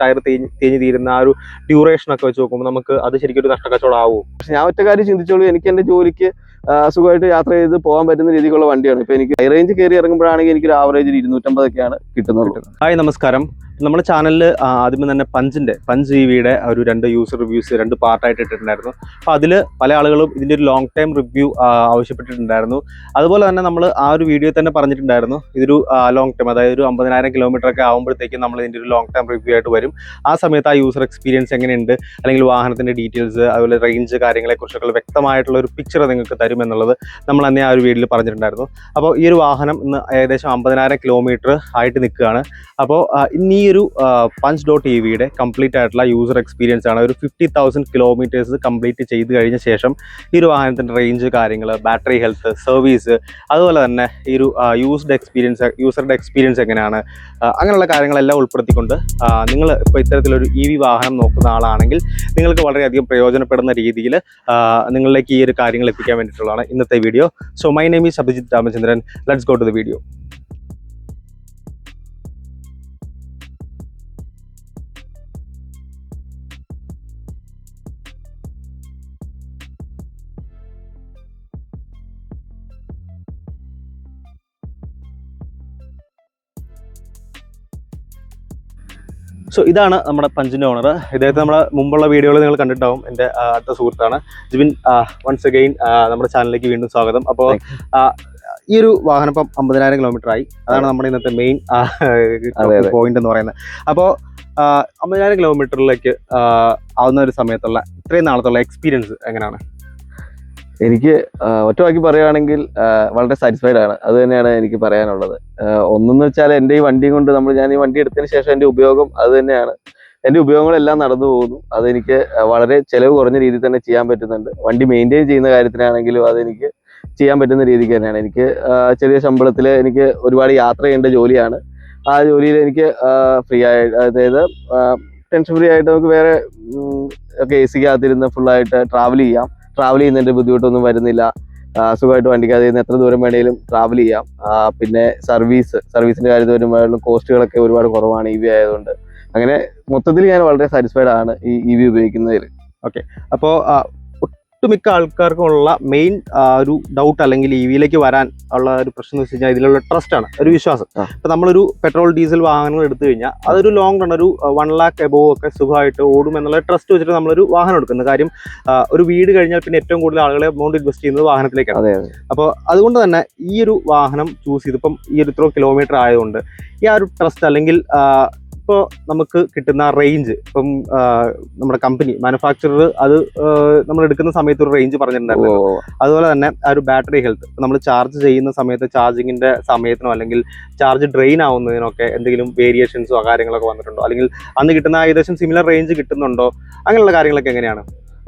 Tyre തേഞ്ഞ് തീരുന്ന ആ ഒരു ഡ്യൂറേഷനൊക്കെ വെച്ച് നോക്കുമ്പോൾ നമുക്ക് അത് ശരിക്കും ഒരു നഷ്ടക്കച്ചവടം ആവും. പക്ഷെ ഞാൻ ഒറ്റ കാര്യം ചിന്തിച്ചോളൂ, എനിക്ക് എൻ്റെ ജോലിക്ക് സുഖമായിട്ട് യാത്ര ചെയ്ത് പോകാൻ പറ്റുന്ന രീതിക്കുള്ള വണ്ടിയാണ്. ഇപ്പൊ എനിക്ക് ഹൈ റേഞ്ച് കയറി ഇറങ്ങുമ്പോഴാണെങ്കിൽ എനിക്ക് ഒരു ആവറേജ് 250 കിട്ടുന്നത്. ഹായ്, നമസ്കാരം. നമ്മുടെ ചാനലിൽ ആദ്യമേ തന്നെ പഞ്ച് EVയുടെ ഒരു 2 യൂസർ റിവ്യൂസ് 2 പാർട്ടായിട്ട് ഇട്ടിട്ടുണ്ടായിരുന്നു. അപ്പോൾ അതിൽ പല ആളുകളും ഇതിൻ്റെ ഒരു ലോങ് ടൈം റിവ്യൂ ആവശ്യപ്പെട്ടിട്ടുണ്ടായിരുന്നു. അതുപോലെ തന്നെ നമ്മൾ ആ ഒരു വീഡിയോ തന്നെ പറഞ്ഞിട്ടുണ്ടായിരുന്നു, ഇതൊരു ലോങ് ടൈം, അതായത് ഒരു 50,000 കിലോമീറ്റർ ആകുമ്പോഴത്തേക്കും നമ്മൾ ഇതിൻ്റെ ഒരു ലോങ് ടൈം റിവ്യൂ ആയിട്ട് വരും. ആ സമയത്ത് ആ യൂസർ എക്സ്പീരിയൻസ് എങ്ങനെയുണ്ട്, അല്ലെങ്കിൽ വാഹനത്തിൻ്റെ ഡീറ്റെയിൽസ്, അതുപോലെ റേഞ്ച് കാര്യങ്ങളെക്കുറിച്ചൊക്കെ വ്യക്തമായിട്ടുള്ള ഒരു പിക്ചർ നിങ്ങൾക്ക് തരും എന്നുള്ളത് നമ്മൾ അന്നേ ആ ഒരു വീഡിയോയിൽ പറഞ്ഞിട്ടുണ്ടായിരുന്നു. അപ്പോൾ ഈ ഒരു വാഹനം ഇന്ന് ഏകദേശം 50,000 കിലോമീറ്റർ ആയിട്ട് നിൽക്കുകയാണ്. അപ്പോൾ ഇന്ന് ഈ ഒരു punch.evയുടെ കംപ്ലീറ്റ് ആയിട്ടുള്ള യൂസർ എക്സ്പീരിയൻസ് ആണ്. ഒരു 50,000 കിലോമീറ്റേഴ്സ് കംപ്ലീറ്റ് ചെയ്ത് കഴിഞ്ഞ ശേഷം ഈ ഒരു വാഹനത്തിൻ്റെ റേഞ്ച് കാര്യങ്ങൾ, ബാറ്ററി ഹെൽത്ത്, സർവീസ്, അതുപോലെ തന്നെ ഈ ഒരു യൂസറുടെ എക്സ്പീരിയൻസ് എങ്ങനെയാണ്, അങ്ങനെയുള്ള കാര്യങ്ങളെല്ലാം ഉൾപ്പെടുത്തിക്കൊണ്ട് നിങ്ങൾ ഇപ്പോൾ ഇത്തരത്തിലൊരു EV വാഹനം നോക്കുന്ന ആളാണെങ്കിൽ നിങ്ങൾക്ക് വളരെയധികം പ്രയോജനപ്പെടുന്ന രീതിയിൽ നിങ്ങളിലേക്ക് ഈ ഒരു കാര്യങ്ങൾ എത്തിക്കാൻ വേണ്ടിയിട്ടുള്ളതാണ് ഇന്നത്തെ video. So my name is Abhijith Ramachandran. Let's go to the video. So ഇതാണ് നമ്മുടെ പഞ്ചിൻ്റെ ഓണർ. ഇദ്ദേഹത്തെ നമ്മുടെ മുമ്പുള്ള വീഡിയോകൾ നിങ്ങൾ കണ്ടിട്ടാവും. എൻ്റെ അടുത്ത സുഹൃത്താണ് ജിബിൻ. വൺസ് അഗെയിൻ നമ്മുടെ ചാനലിലേക്ക് വീണ്ടും സ്വാഗതം. അപ്പോൾ ഈ ഒരു വാഹനം ഇപ്പം 50,000 കിലോമീറ്റർ ആയി. അതാണ് നമ്മുടെ ഇന്നത്തെ മെയിൻ പോയിന്റ് എന്ന് പറയുന്നത്. അപ്പോൾ 50,000 കിലോമീറ്ററിലേക്ക് ആവുന്ന ഒരു സമയത്തുള്ള ഇത്രയും നാളത്തുള്ള എക്സ്പീരിയൻസ് എങ്ങനെയാണ്? എനിക്ക് ഒറ്റവാക്കി പറയുകയാണെങ്കിൽ വളരെ സാറ്റിസ്ഫൈഡ് ആണ്. അത് തന്നെയാണ് എനിക്ക് പറയാനുള്ളത്. ഒന്നെന്ന് വെച്ചാൽ എൻ്റെ ഈ വണ്ടിയും കൊണ്ട് ഞാൻ ഈ വണ്ടി എടുത്തതിന് ശേഷം എൻ്റെ ഉപയോഗം അത് തന്നെയാണ്. എൻ്റെ ഉപയോഗങ്ങളെല്ലാം നടന്നു പോകുന്നു. അതെനിക്ക് വളരെ ചിലവ് കുറഞ്ഞ രീതിയിൽ തന്നെ ചെയ്യാൻ പറ്റുന്നുണ്ട്. വണ്ടി മെയിൻറ്റെയിൻ ചെയ്യുന്ന കാര്യത്തിനാണെങ്കിലും അതെനിക്ക് ചെയ്യാൻ പറ്റുന്ന രീതിക്ക് തന്നെയാണ്. എനിക്ക് ചെറിയ ശമ്പളത്തിൽ എനിക്ക് ഒരുപാട് യാത്ര ചെയ്യേണ്ട ജോലിയാണ്. ആ ജോലിയിൽ എനിക്ക് ഫ്രീ ആയിട്ട്, അതായത് ടെൻഷൻ ഫ്രീ ആയിട്ട് നമുക്ക് വേറെ ഒക്കെ AC കാത്തിരുന്ന് ഫുള്ളായിട്ട് ട്രാവൽ ചെയ്യുന്നതിൻ്റെ ബുദ്ധിമുട്ടൊന്നും വരുന്നില്ല. സുഖമായിട്ട് വണ്ടിക്കകത്ത് എത്ര ദൂരം വേണമെങ്കിലും ട്രാവൽ ചെയ്യാം. പിന്നെ സർവീസിൻ്റെ കാര്യത്തിൽ വരുമ്പോഴുള്ള കോസ്റ്റുകളൊക്കെ ഒരുപാട് കുറവാണ് EV ആയതുകൊണ്ട്. അങ്ങനെ മൊത്തത്തിൽ ഞാൻ വളരെ സാറ്റിസ്ഫൈഡ് ആണ് ഈ EV ഉപയോഗിക്കുന്നതിൽ. ഓക്കെ, അപ്പോൾ ഒട്ടുമിക്ക ആൾക്കാർക്കുള്ള മെയിൻ ഒരു ഡൗട്ട് അല്ലെങ്കിൽ EVയിലേക്ക് വരാൻ ഉള്ള ഒരു പ്രശ്നം എന്ന് വെച്ച് കഴിഞ്ഞാൽ ഇതിലുള്ള ട്രസ്റ്റാണ്, ഒരു വിശ്വാസം. ഇപ്പം നമ്മളൊരു പെട്രോൾ ഡീസൽ വാഹനങ്ങൾ എടുത്തു കഴിഞ്ഞാൽ അതൊരു ലോങ് റൺ, ഒരു 1 lakh എബോവ് ഒക്കെ സുഖമായിട്ട് ഓടും എന്നുള്ള ട്രസ്റ്റ് വെച്ചിട്ട് നമ്മളൊരു വാഹനം എടുക്കുന്നത്. കാര്യം ഒരു വീട് കഴിഞ്ഞാൽ പിന്നെ ഏറ്റവും കൂടുതൽ ആളുകളെ എമൗണ്ട് ഇൻവെസ്റ്റ് ചെയ്യുന്നത് വാഹനത്തിലേക്കാണ്. അപ്പോൾ അതുകൊണ്ട് തന്നെ ഈ ഒരു വാഹനം ചൂസ് ചെയ്തിപ്പം ഈ ഒരു ഇത്ര കിലോമീറ്റർ ആയതുകൊണ്ട് ഈ ആ ഒരു ട്രസ്റ്റ്, അല്ലെങ്കിൽ ഇപ്പോൾ നമുക്ക് കിട്ടുന്ന റേഞ്ച്, ഇപ്പം നമ്മുടെ കമ്പനി മാനുഫാക്ചറർ അത് നമ്മൾ എടുക്കുന്ന സമയത്ത് ഒരു റേഞ്ച് പറഞ്ഞിട്ടുണ്ടായിരുന്നു. അതുപോലെ തന്നെ ആ ഒരു ബാറ്ററി ഹെൽത്ത്, നമ്മൾ ചാർജ് ചെയ്യുന്ന സമയത്ത് ചാർജിങ്ങിന്റെ സമയത്തിനോ അല്ലെങ്കിൽ ചാർജ് ഡ്രെയിൻ ആവുന്നതിനൊക്കെ എന്തെങ്കിലും വേരിയേഷൻസോ കാര്യങ്ങളൊക്കെ വന്നിട്ടുണ്ടോ, അല്ലെങ്കിൽ അന്ന് കിട്ടുന്ന ഏകദേശം സിമിലർ റേഞ്ച് കിട്ടുന്നുണ്ടോ, അങ്ങനെയുള്ള കാര്യങ്ങളൊക്കെ എങ്ങനെയാണ്?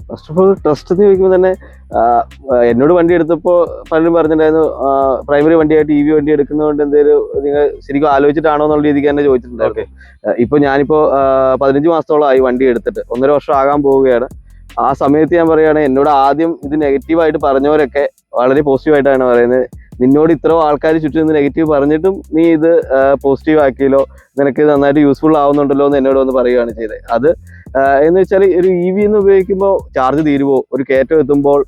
ഫസ്റ്റ് ഓഫ് ഓൾ ട്രസ്റ്റ് എന്ന് ചോദിക്കുമ്പോൾ തന്നെ എന്നോട് വണ്ടി എടുത്തപ്പോൾ പലരും പറഞ്ഞിട്ടുണ്ടായിരുന്നു, പ്രൈമറി വണ്ടിയായിട്ട് EV വണ്ടി എടുക്കുന്നതുകൊണ്ട് എന്തെങ്കിലും നിങ്ങൾ ശരിക്കും ആലോചിച്ചിട്ടാണോ എന്നുള്ള രീതിക്ക് തന്നെ ചോദിച്ചിട്ടുണ്ടായിരുന്നു. ഇപ്പോൾ ഞാനിപ്പോൾ 15 മാസത്തോളമായി വണ്ടി എടുത്തിട്ട്, 1.5 വർഷം ആകാൻ പോവുകയാണ്. ആ സമയത്ത് ഞാൻ പറയുകയാണെങ്കിൽ എന്നോട് ആദ്യം ഇത് നെഗറ്റീവായിട്ട് പറഞ്ഞവരൊക്കെ വളരെ പോസിറ്റീവായിട്ടാണ് പറയുന്നത്. നിന്നോട് ഇത്ര ആൾക്കാർ ചുറ്റും നിന്ന് നെഗറ്റീവ് പറഞ്ഞിട്ടും നീ ഇത് പോസിറ്റീവ് ആക്കിയല്ലോ, നിനക്ക് നന്നായിട്ട് യൂസ്ഫുൾ ആവുന്നുണ്ടല്ലോ എന്ന് എന്നോട് വന്ന് പറയുകയാണ് ചെയ്തത്. അത് എന്ന് വെച്ചാൽ ഒരു EV എന്ന് ഉപയോഗിക്കുമ്പോൾ ചാർജ് തീരുവോ, ഒരു കയറ്റം എത്തുമ്പോൾ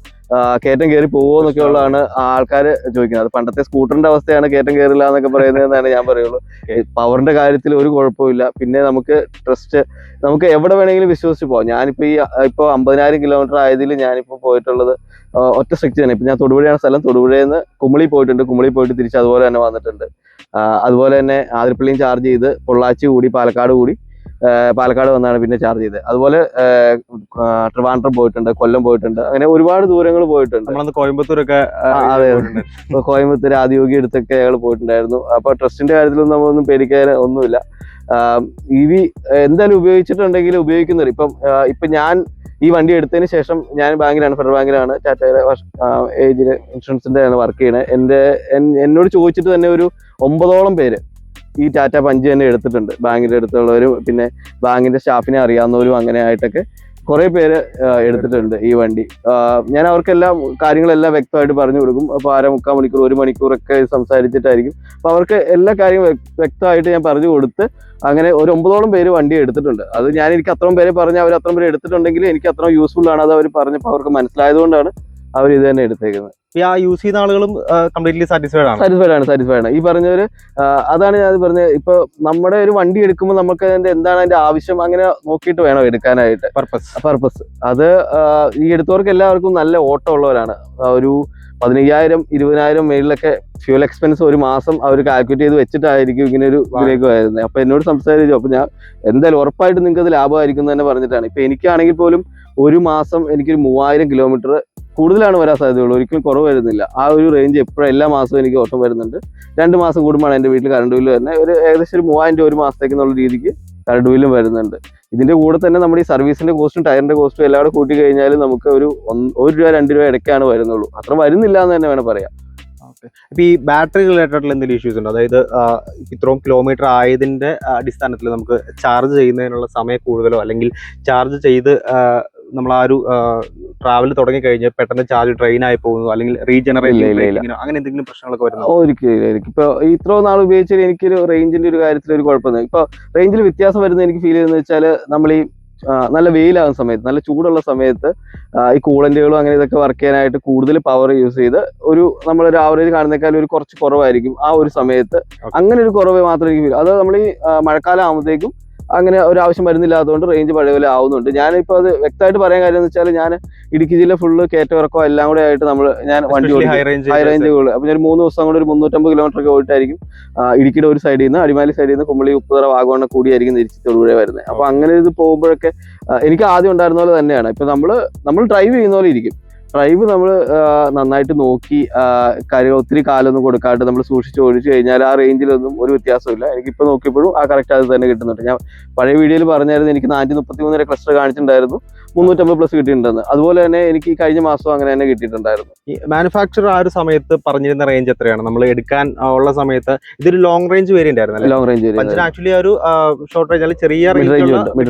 കയറ്റം കയറി പോവോ എന്നൊക്കെ ഉള്ളതാണ് ആൾക്കാർ ചോദിക്കുന്നത്. അത് പണ്ടത്തെ സ്കൂട്ടറിന്റെ അവസ്ഥയാണ്, കയറ്റം കയറില്ല എന്നൊക്കെ പറയുന്നതെന്നാണ് ഞാൻ പറയുള്ളൂ. പവറിന്റെ കാര്യത്തിൽ ഒരു കുഴപ്പമില്ല. പിന്നെ നമുക്ക് ട്രസ്റ്റ്, നമുക്ക് എവിടെ വേണമെങ്കിലും വിശ്വസിച്ച് പോകാം. ഞാനിപ്പോൾ ഇപ്പോൾ 50,000 കിലോമീറ്റർ ആയതിൽ ഞാനിപ്പോൾ പോയിട്ടുള്ളത് ഒറ്റ സ്ട്രക്ചർ തന്നെ. ഇപ്പം ഞാൻ തൊടുപുഴയാണ് സ്ഥലം. തൊടുപുഴയിൽ നിന്ന് കുമളി പോയിട്ടുണ്ട്. കുമളി പോയിട്ട് തിരിച്ച് അതുപോലെ തന്നെ വന്നിട്ടുണ്ട്. അതുപോലെ തന്നെ ആതിരപ്പള്ളിയും ചാർജ് ചെയ്ത് പൊള്ളാച്ചി കൂടി പാലക്കാട് വന്നാണ് പിന്നെ ചാർജ് ചെയ്തത്. അതുപോലെ ട്രിവാൻഡ്രം പോയിട്ടുണ്ട്, കൊല്ലം പോയിട്ടുണ്ട്, അങ്ങനെ ഒരുപാട് ദൂരങ്ങൾ പോയിട്ടുണ്ട്. കോയമ്പത്തൂരൊക്കെ, അതെ, കോയമ്പത്തൂർ ആദിയോഗി അടുത്തൊക്കെ ഞങ്ങൾ പോയിട്ടുണ്ടായിരുന്നു. അപ്പോൾ ട്രസ്റ്റിന്റെ കാര്യത്തിലൊന്നും നമ്മളൊന്നും പേടിക്കാൻ ഒന്നുമില്ല. EV എന്തായാലും ഉപയോഗിച്ചിട്ടുണ്ടെങ്കിൽ ഉപയോഗിക്കുന്നവർ ഇപ്പം ഞാൻ ഈ വണ്ടി എടുത്തതിന് ശേഷം ഞാൻ ബാങ്കിലാണ്, ഫെഡറൽ ബാങ്കിലാണ്, ടാറ്റയുടെ ഏജില് ഇൻഷുറൻസിന്റെ വർക്ക് ചെയ്യുന്നത്. എന്നോട് ചോദിച്ചിട്ട് തന്നെ ഒരു 9ഓളം പേര് ഈ ടാറ്റ പഞ്ച് തന്നെ എടുത്തിട്ടുണ്ട്. ബാങ്കിന്റെ അടുത്തുള്ളവരും പിന്നെ ബാങ്കിന്റെ സ്റ്റാഫിനെ അറിയാവുന്നവരും അങ്ങനെ ആയിട്ടൊക്കെ കുറെ പേര് എടുത്തിട്ടുണ്ട് ഈ വണ്ടി. ഞാൻ അവർക്കെല്ലാം കാര്യങ്ങളെല്ലാം വ്യക്തമായിട്ട് പറഞ്ഞു കൊടുക്കും. അപ്പോൾ 1/4 മണിക്കൂർ 1 മണിക്കൂറൊക്കെ സംസാരിച്ചിട്ടായിരിക്കും. അപ്പോൾ അവർക്ക് എല്ലാ കാര്യങ്ങളും വ്യക്തമായിട്ട് ഞാൻ പറഞ്ഞു കൊടുത്ത് അങ്ങനെ ഒരു 9ഓളം പേര് വണ്ടി എടുത്തിട്ടുണ്ട്. അത് എനിക്ക് അത്രയും പേരെ പറഞ്ഞ് അവർ അത്രയും പേര് എടുത്തിട്ടുണ്ടെങ്കിൽ എനിക്ക് അത്രയും യൂസ്ഫുൾ ആണ്. അത് അവർ പറഞ്ഞപ്പോൾ അവർക്ക് മനസ്സിലായതുകൊണ്ടാണ് അവർ ഇത് തന്നെ എടുത്തേക്കുന്നത്. ആ യൂസ് ചെയ്യുന്ന ആളുകളും കംപ്ലീറ്റ്ലി സാറ്റിസ്ഫൈഡ് ആണ്. ഈ പറഞ്ഞവര് അതാണ് ഞാൻ പറഞ്ഞത്. ഇപ്പൊ നമ്മുടെ ഒരു വണ്ടി എടുക്കുമ്പോൾ നമുക്ക് എന്താണ് അതിന്റെ ആവശ്യം അങ്ങനെ നോക്കിയിട്ട് വേണം എടുക്കാനായിട്ട്. പർപ്പസ് അത് ഈ എടുത്തവർക്ക് എല്ലാവർക്കും നല്ല ഓട്ടം ഉള്ളവരാണ്. ഒരു 15,000-20,000 മേളിലൊക്കെ ഫ്യൂൽ എക്സ്പെൻസ് ഒരു മാസം അവർ കാൽക്കുലേറ്റ് ചെയ്ത് വെച്ചിട്ടായിരിക്കും ഇങ്ങനെ ഒരു ഇതിലേക്ക് വരുന്നത്. അപ്പൊ എന്നോട് സംസാരിച്ചു. അപ്പൊ ഞാൻ എന്തായാലും ഉറപ്പായിട്ട് നിങ്ങൾക്ക് അത് ലാഭമായിരിക്കും എന്ന് തന്നെ പറഞ്ഞിട്ടാണ്. ഇപ്പൊ എനിക്കാണെങ്കിൽ പോലും ഒരു മാസം എനിക്കൊരു 3,000 കിലോമീറ്റർ കൂടുതലാണ് വരാൻ സാധ്യതയുള്ളൂ. ഒരിക്കലും കുറവ് വരുന്നില്ല. ആ ഒരു റേഞ്ച് എപ്പോഴും എല്ലാ മാസവും എനിക്ക് ഓട്ടം വരുന്നുണ്ട്. 2 മാസം കൂടുമ്പോഴാണ് എൻ്റെ വീട്ടിൽ കറണ്ട് ബില്ല് വരുന്നത്. ഏകദേശം ഒരു 3,000 രൂപ ഒരു മാസത്തേക്ക് എന്നുള്ള രീതിക്ക് കറണ്ട് ബില്ലും വരുന്നുണ്ട്. ഇതിന്റെ കൂടെ തന്നെ നമ്മുടെ ഈ സർവീസിന്റെ കോസ്റ്റും ടയറിന്റെ കോസ്റ്റും എല്ലാം കൂടെ കൂട്ടി കഴിഞ്ഞാൽ നമുക്ക് ഒരു 1 രൂപ 2 രൂപ ഇടയ്ക്കാണ് വരുന്നുള്ളൂ. അത്ര വരുന്നില്ല എന്ന് തന്നെ വേണം പറയാം. ഇപ്പൊ ഈ ബാറ്ററി റിലേറ്റഡ് എന്തെങ്കിലും ഇഷ്യൂസ് ഉണ്ടോ? അതായത് ഇത്രയും കിലോമീറ്റർ ആയതിന്റെ അടിസ്ഥാനത്തിൽ നമുക്ക് ചാർജ് ചെയ്യുന്നതിനുള്ള സമയം കൂടുതലോ അല്ലെങ്കിൽ ചാർജ് ചെയ്ത് നമ്മൾ ആ ഒരു ട്രാവൽ തുടങ്ങി കഴിഞ്ഞ് പെട്ടെന്ന് ചാർജ് ഡ്രെയിൻ ആയി പോകുന്നു അല്ലെങ്കിൽ റീജനറേറ്റ് അങ്ങനെ എന്തെങ്കിലും പ്രശ്നങ്ങളൊക്കെ വരുന്നത്? ഒരിക്കലും. ഇപ്പൊ ഇത്രയും നാൾ ഉപയോഗിച്ചാൽ എനിക്കൊരു റേഞ്ചിന്റെ ഒരു കാര്യത്തിൽ ഒരു കുഴപ്പമൊന്നും. ഇപ്പൊ റേഞ്ചിൽ വ്യത്യാസം വരുന്നത് എനിക്ക് ഫീൽ ചെയ്യുന്നത് വെച്ചാൽ നമ്മൾ ഈ നല്ല വെയിലാകുന്ന സമയത്ത്, നല്ല ചൂടുള്ള സമയത്ത് ഈ കൂളന്റുകളും അങ്ങനെ ഇതൊക്കെ വർക്ക് ചെയ്യാനായിട്ട് കൂടുതൽ പവർ യൂസ് ചെയ്ത് നമ്മളൊരു ആവറേജ് കാണുന്നേക്കാൾ ഒരു കുറച്ച് കുറവായിരിക്കും ആ ഒരു സമയത്ത്. അങ്ങനെ ഒരു കുറവ് മാത്രമേ എനിക്ക് ഫീൽ. അത് നമ്മൾ ഈ മഴക്കാലം ആകുമ്പോഴത്തേക്കും അങ്ങനെ ഒരു ആവശ്യം വരുന്നില്ലാത്തതുകൊണ്ട് റേഞ്ച് പഴയ പോലെ ആവുന്നുണ്ട്. ഞാനിപ്പോൾ അത് വ്യക്തമായിട്ട് പറയാൻ കാര്യം എന്ന് വെച്ചാൽ ഞാൻ ഇടുക്കി ജില്ല ഫുള്ള് കയറ്റമിറക്കോ എല്ലാം കൂടെ ആയിട്ട് ഞാൻ വണ്ടി ഹൈ റേഞ്ച് കൂടുതൽ. അപ്പോൾ ഞാൻ 3 ദിവസം കൊണ്ട് ഒരു 350 കിലോമീറ്റർ ഒക്കെ പോയിട്ടായിരിക്കും ഇടുക്കിയുടെ ഒരു സൈഡിൽ നിന്ന്, അടിമാലി സൈഡിൽ നിന്ന് കുമളി, ഉപ്പുതറ, വാഗമൺ കൂടിയായിരിക്കും തിരിച്ച് തൊടുപുഴ വരുന്നത്. അപ്പോൾ അങ്ങനെ ഇത് പോകുമ്പോഴൊക്കെ എനിക്ക് ആദ്യം ഉണ്ടായിരുന്ന പോലെ തന്നെയാണ്. ഇപ്പൊ നമ്മൾ ഡ്രൈവ് ചെയ്യുന്ന പോലെ ഇരിക്കും. ഡ്രൈവ് നമ്മൾ നന്നായിട്ട് നോക്കി കാര്യം ഒത്തിരി കാലൊന്നും കൊടുക്കാണ്ട് നമ്മൾ സൂക്ഷിച്ച് ഓടിച്ചു കഴിഞ്ഞാൽ ആ റേഞ്ചിലൊന്നും ഒരു വ്യത്യാസമില്ല. എനിക്കിപ്പോൾ നോക്കിയപ്പോഴും ആ കറക്റ്റ് അത് തന്നെ കിട്ടുന്നുണ്ട്. ഞാൻ പഴയ വീഡിയോയിൽ പറഞ്ഞായിരുന്നു എനിക്ക് 433 വരെ ക്ലസ്റ്റർ കാണിച്ചിട്ടുണ്ടായിരുന്നു, 350 പ്ലസ് കിട്ടിയിട്ടുണ്ടെന്ന്. അതുപോലെ തന്നെ എനിക്ക് ഈ കഴിഞ്ഞ മാസം അങ്ങനെ തന്നെ കിട്ടിയിട്ടുണ്ടായിരുന്നു. ഈ മാനുഫാക്ചർ ആ ഒരു സമയത്ത് പറഞ്ഞിരുന്ന റേഞ്ച് എത്രയാണ് നമ്മൾ എടുക്കാൻ ഉള്ള സമയത്ത്? ഇതൊരു ലോങ് റേഞ്ച് വേരിയന്റ് ആയിരുന്നു. ലോങ് റേഞ്ച് ആക്ച്വലി ഒരു ഷോർട്ട് റേഞ്ച് അല്ലെങ്കിൽ ചെറിയ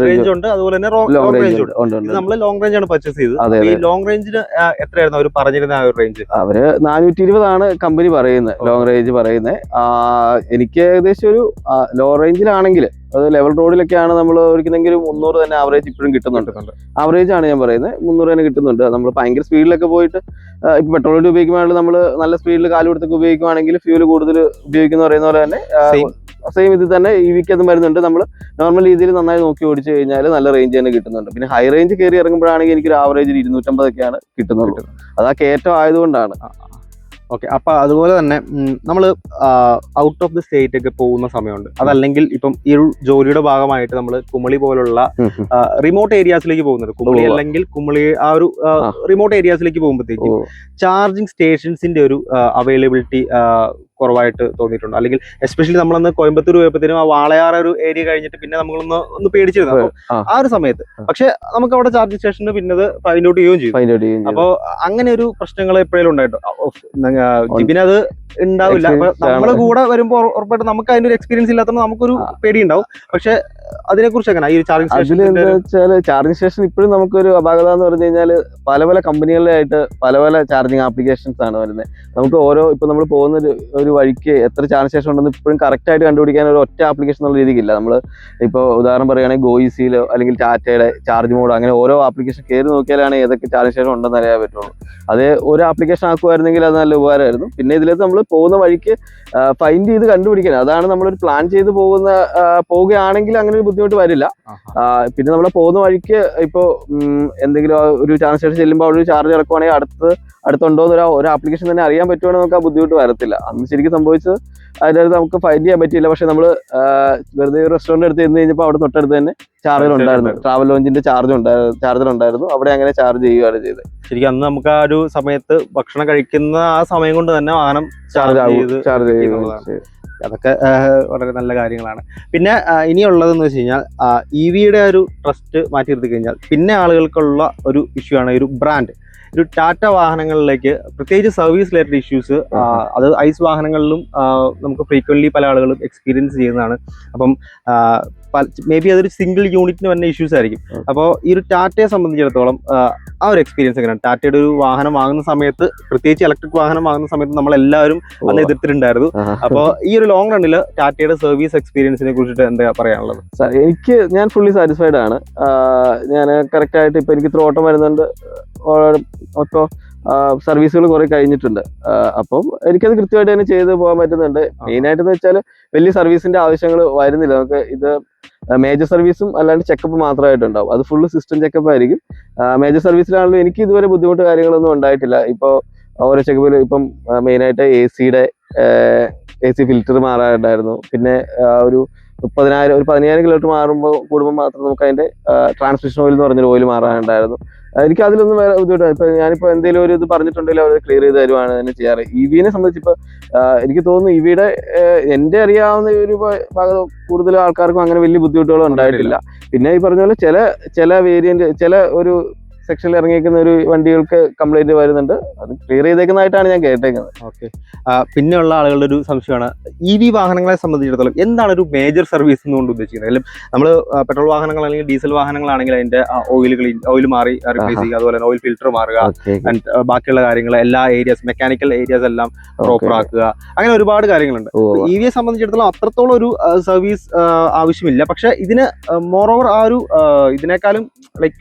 റേഞ്ച് ഉണ്ട്, അതുപോലെ തന്നെ ലോങ് റേഞ്ച് ഉണ്ട്. നമ്മൾ ലോങ് റേഞ്ച് ആണ് പർച്ചേസ് ചെയ്തത്. ഈ ലോങ് റേഞ്ചിന് എത്രയായിരുന്നു അവർ പറഞ്ഞിരുന്ന ആ ഒരു റേഞ്ച്? അവര് 420 കമ്പനി പറയുന്നത്, ലോങ് റേഞ്ച് പറയുന്നത്. എനിക്ക് ഏകദേശം ഒരു ലോ റേഞ്ചിലാണെങ്കിൽ അത് ലെവൽ റോഡിലൊക്കെയാണ് നമ്മൾ ഓടിക്കുന്നെങ്കിൽ 300 തന്നെ ആവറേജ് ഇപ്പോഴും കിട്ടുന്നുണ്ട്. ആവറേജ് ആണ് ഞാൻ പറയുന്നത്, 300 തന്നെ കിട്ടുന്നുണ്ട്. നമ്മൾ ഭയങ്കര സ്പീഡിലൊക്കെ പോയിട്ട് ഇപ്പൊ പെട്രോൾ വണ്ടി ഉപയോഗിക്കുവാണെങ്കിൽ നമ്മൾ നല്ല സ്പീഡിൽ കാലുകൊടുത്തൊക്കെ ഉപയോഗിക്കുവാണെങ്കിൽ ഫ്യൂല് കൂടുതൽ ഉപയോഗിക്കുന്ന പറയുന്ന പോലെ തന്നെ സെയിം ഇത് തന്നെ EVക്ക് അതും വരുന്നുണ്ട്. നമ്മൾ നോർമൽ രീതിയിൽ നന്നായി നോക്കി ഓടിച്ചു കഴിഞ്ഞാൽ നല്ല റേഞ്ച് തന്നെ കിട്ടുന്നുണ്ട്. പിന്നെ ഹൈ റേഞ്ച് കയറി ഇറങ്ങുമ്പോഴാണെങ്കിൽ എനിക്ക് ഒരു ആവറേജ് 250 ഒക്കെയാണ് കിട്ടുന്നുള്ളൂ. അത് ആ കയറ്റം ആയതുകൊണ്ടാണ്. ഓക്കെ. അപ്പൊ അതുപോലെ തന്നെ നമ്മൾ ഔട്ട് ഓഫ് ദി സ്റ്റേറ്റ് ഒക്കെ പോകുന്ന സമയമുണ്ട്. അതല്ലെങ്കിൽ ഇപ്പം ഈ ഒരു ജോലിയുടെ ഭാഗമായിട്ട് നമ്മൾ കുമളി പോലുള്ള റിമോട്ട് ഏരിയാസിലേക്ക് പോകുന്നത്, കുമളി അല്ലെങ്കിൽ കുമളി ആ ഒരു റിമോട്ട് ഏരിയാസിലേക്ക് പോകുമ്പോഴത്തേക്കും ചാർജിങ് സ്റ്റേഷൻസിന്റെ ഒരു അവൈലബിലിറ്റി കുറവായിട്ട് തോന്നിയിട്ടുണ്ട്. അല്ലെങ്കിൽ എസ്പെഷ്യലി നമ്മളന്ന് കോയമ്പത്തൂർ പോയപ്പോഴത്തേനും ആ വാളയാർ ഒരു ഏരിയ കഴിഞ്ഞിട്ട് പിന്നെ നമ്മളൊന്ന് പേടിച്ചിരുന്നു. അപ്പോൾ ആ ഒരു സമയത്ത് പക്ഷെ നമുക്ക് അവിടെ ചാർജിങ് സ്റ്റേഷന് പിന്നെ അത് ഫൈൻഡ് ഔട്ട് ചെയ്യുകയും ചെയ്യും. അപ്പോൾ അങ്ങനെ ഒരു പ്രശ്നങ്ങൾ എപ്പോഴും ഉണ്ടായിട്ടോ? ജിബിനത് ഉണ്ടാവില്ല. അപ്പൊ നമ്മള് കൂടെ വരുമ്പോ ഉറപ്പായിട്ട് നമുക്ക് അതിന്റെ ഒരു എക്സ്പീരിയൻസ് ഇല്ലാത്തതുകൊണ്ട് നമുക്കൊരു പേടി ഉണ്ടാവും. പക്ഷെ അതിനെ കുറിച്ച് എങ്ങനെ ഈ ചാർജിങ് സ്റ്റേഷൻ? ചാർജിങ് സ്റ്റേഷൻ ഇപ്പോഴും നമുക്കൊരു അപാകത എന്ന് പറഞ്ഞു കഴിഞ്ഞാൽ പല കമ്പനികളിലായിട്ട് പല ചാർജിങ് ആപ്ലിക്കേഷൻസ് ആണ് വരുന്നത്. നമുക്ക് ഇപ്പൊ നമ്മൾ പോകുന്ന ഒരു വഴിക്ക് എത്ര ചാർജ് സ്റ്റേഷൻ ഉണ്ടെന്ന് ഇപ്പോഴും കറക്റ്റ് ആയിട്ട് കണ്ടുപിടിക്കാൻ ഒരു ഒറ്റ ആപ്ലിക്കേഷൻ എന്നുള്ള രീതിക്കില്ല. നമ്മൾ ഇപ്പോൾ ഉദാഹരണം പറയുകയാണെങ്കിൽ ഗോയിസിയിലോ അല്ലെങ്കിൽ ടാറ്റയുടെ ചാർജ് മോഡ് അങ്ങനെ ഓരോ ആപ്ലിക്കേഷൻ കയറി നോക്കിയാലാണ് ഏതൊക്കെ ചാർജ് സ്റ്റേഷൻ ഉണ്ടെന്ന് അറിയാൻ പറ്റുള്ളൂ. അത് ഒരു ആപ്ലിക്കേഷൻ ആക്കുമായിരുന്നെങ്കിൽ അത് നല്ല ഉപകാരമായിരുന്നു. പിന്നെ ഇതിലേക്ക് നമ്മൾ പോകുന്ന വഴിക്ക് ഫൈൻഡ് ചെയ്ത് കണ്ടുപിടിക്കണം. അതാണ് നമ്മളൊരു പ്ലാൻ ചെയ്ത് പോവുകയാണെങ്കിൽ അങ്ങനെ ഒരു ബുദ്ധിമുട്ട് വരില്ല. പിന്നെ നമ്മൾ പോകുന്ന വഴിക്ക് ഇപ്പോൾ എന്തെങ്കിലും ഒരു ചാർജ് സ്റ്റേഷൻ ചെല്ലുമ്പോൾ അവിടെ ഒരു ചാർജ് ഇറക്കുവാണെങ്കിൽ അടുത്തുണ്ടോ എന്ന് ഒരു ആപ്ലിക്കേഷൻ തന്നെ അറിയാൻ പറ്റുവാണെങ്കിൽ നമുക്ക് ആ ബുദ്ധിമുട്ട് വരത്തില്ല. അന്ന് ശരിക്കും സംഭവിച്ചത് അതിനകത്ത് നമുക്ക് ഫൈൻഡ് ചെയ്യാൻ പറ്റിയില്ല. പക്ഷെ നമ്മൾ വെറുതെ റെസ്റ്റോറന്റ് എടുത്ത് ചെന്ന് കഴിഞ്ഞപ്പോൾ അവിടെ തൊട്ടടുത്ത് തന്നെ ചാർജർ ഉണ്ടായിരുന്നു, ട്രാവൽ ലോഞ്ചിന്റെ ചാർജർ ഉണ്ടായിരുന്നു. അവിടെ അങ്ങനെ ചാർജ് ചെയ്യുകയാണ് ചെയ്തത്. ശരിക്കും അന്ന് നമുക്ക് ആ ഒരു സമയത്ത് ഭക്ഷണം കഴിക്കുന്ന ആ സമയം കൊണ്ട് തന്നെ വാഹനം ചാർജ് അതൊക്കെ വളരെ നല്ല കാര്യങ്ങളാണ്. പിന്നെ ഇനിയുള്ളതെന്ന് വെച്ച് കഴിഞ്ഞാൽ EVയുടെ ഒരു ട്രസ്റ്റ് മാറ്റി നിർത്തി കഴിഞ്ഞാൽ പിന്നെ ആളുകൾക്കുള്ള ഒരു ഇഷ്യൂ ആണ് ഒരു ബ്രാൻഡ്. ഒരു ടാറ്റ വാഹനങ്ങളിലേക്ക് പ്രത്യേകിച്ച് സർവീസ് റിലേറ്റഡ് ഇഷ്യൂസ് അത് ഐസ് വാഹനങ്ങളിലും നമുക്ക് ഫ്രീക്വന്റ്ലി പല ആളുകളും എക്സ്പീരിയൻസ് ചെയ്യുന്നതാണ്. അപ്പം മേ ബി അതൊരു സിംഗിൾ യൂണിറ്റിന് തന്നെ ഇഷ്യൂസ് ആയിരിക്കും. അപ്പോൾ ഈ ഒരു ടാറ്റയെ സംബന്ധിച്ചിടത്തോളം ആ ഒരു എക്സ്പീരിയൻസ് എങ്ങനെയാണ്? ടാറ്റയുടെ ഒരു വാഹനം വാങ്ങുന്ന സമയത്ത്, പ്രത്യേകിച്ച് ഇലക്ട്രിക് വാഹനം വാങ്ങുന്ന സമയത്ത് നമ്മളെല്ലാവരും അന്ന് എതിർത്തിട്ടുണ്ടായിരുന്നു. അപ്പോൾ ഈ ഒരു ലോങ് റണ്ണിൽ ടാറ്റയുടെ സർവീസ് എക്സ്പീരിയൻസിനെ കുറിച്ചിട്ട് എന്താ പറയാനുള്ളത്? ഞാൻ ഫുള്ളി സാറ്റിസ്ഫൈഡ് ആണ്. ഞാൻ കറക്റ്റ് ആയിട്ട് ഇപ്പൊ എനിക്ക് ഇത്ര ഓട്ടം വരുന്നുണ്ട്, ഇപ്പോൾ സർവീസുകൾ കുറെ കഴിഞ്ഞിട്ടുണ്ട്. അപ്പം എനിക്കത് കൃത്യമായിട്ട് തന്നെ ചെയ്ത് പോകാൻ പറ്റുന്നുണ്ട്. മെയിൻ ആയിട്ടെന്ന് വെച്ചാൽ വലിയ സർവീസിന്റെ ആവശ്യങ്ങൾ വരുന്നില്ല. നമുക്ക് ഇത് മേജർ സർവീസും അല്ലാണ്ട് ചെക്കപ്പ് മാത്രമായിട്ടുണ്ടാവും. അത് ഫുള്ള് സിസ്റ്റം ചെക്കപ്പ് ആയിരിക്കും. മേജർ സർവീസിലാണെങ്കിലും എനിക്ക് ഇതുവരെ ബുദ്ധിമുട്ട് കാര്യങ്ങളൊന്നും ഉണ്ടായിട്ടില്ല. ഇപ്പോൾ ഓരോ ചെക്കപ്പിൽ ഇപ്പം മെയിനായിട്ട് AC ഫിൽറ്റർ മാറാറുണ്ടായിരുന്നു. പിന്നെ ഒരു 15,000 കിലോമീറ്റർ കൂടുമ്പോൾ മാത്രം നമുക്ക് അതിന്റെ ട്രാൻസ്മിഷൻ ഓയിൽ എന്ന് പറഞ്ഞൊരു ഓയിൽ മാറാനുണ്ടായിരുന്നു. എനിക്ക് അതിലൊന്നും വേറെ ബുദ്ധിമുട്ടാണ്. ഇപ്പൊ ഞാനിപ്പോ എന്തെങ്കിലും ഒരു ഇത് പറഞ്ഞിട്ടുണ്ടെങ്കിൽ അവർ ക്ലിയർ ചെയ്ത് തരുവാണ് തന്നെ ചെയ്യാറ്. EV-നെ സംബന്ധിച്ച് ഇപ്പൊ എനിക്ക് തോന്നുന്നു EV-യുടെ എന്റെ അറിയാവുന്ന ഒരു ഭാഗത്ത് കൂടുതൽ ആൾക്കാർക്കും അങ്ങനെ വലിയ ബുദ്ധിമുട്ടുകളും ഉണ്ടായിട്ടില്ല. പിന്നെ ഈ പറഞ്ഞ പോലെ ചില വേരിയന്റ് ചില ഒരു സെക്ഷനിൽ ഇറങ്ങിയിരിക്കുന്ന ഒരു വണ്ടികൾക്ക് കംപ്ലൈന്റ് വരുന്നുണ്ട്. അത് ക്ലിയർ ചെയ്തേക്കുന്നതായിട്ടാണ് ഞാൻ കേട്ടേക്കുന്നത്. ഓക്കെ. പിന്നെയുള്ള ആളുകളുടെ ഒരു സംശയമാണ്, EV വാഹനങ്ങളെ സംബന്ധിച്ചിടത്തോളം എന്താണ് ഒരു മേജർ സർവീസ് എന്നുകൊണ്ട് ഉദ്ദേശിക്കുന്നത്? അല്ലെങ്കിൽ നമ്മൾ പെട്രോൾ വാഹനങ്ങൾ അല്ലെങ്കിൽ ഡീസൽ വാഹനങ്ങളാണെങ്കിൽ അതിന്റെ ഓയിൽ മാറി റീപ്ലേസ് ചെയ്യുക, അതുപോലെ തന്നെ ഓയിൽ ഫിൽറ്റർ മാറുക, ആൻഡ് ബാക്കിയുള്ള കാര്യങ്ങൾ എല്ലാ ഏരിയാസ്, മെക്കാനിക്കൽ ഏരിയാസ് എല്ലാം പ്രോപ്പർ ആക്കുക, അങ്ങനെ ഒരുപാട് കാര്യങ്ങളുണ്ട്. EV-യെ സംബന്ധിച്ചിടത്തോളം അത്രത്തോളം ഒരു സർവീസ് ആവശ്യമില്ല. പക്ഷെ ഇതിന് മോറോവർ ആ ഒരു ഇതിനേക്കാളും ലൈക്ക്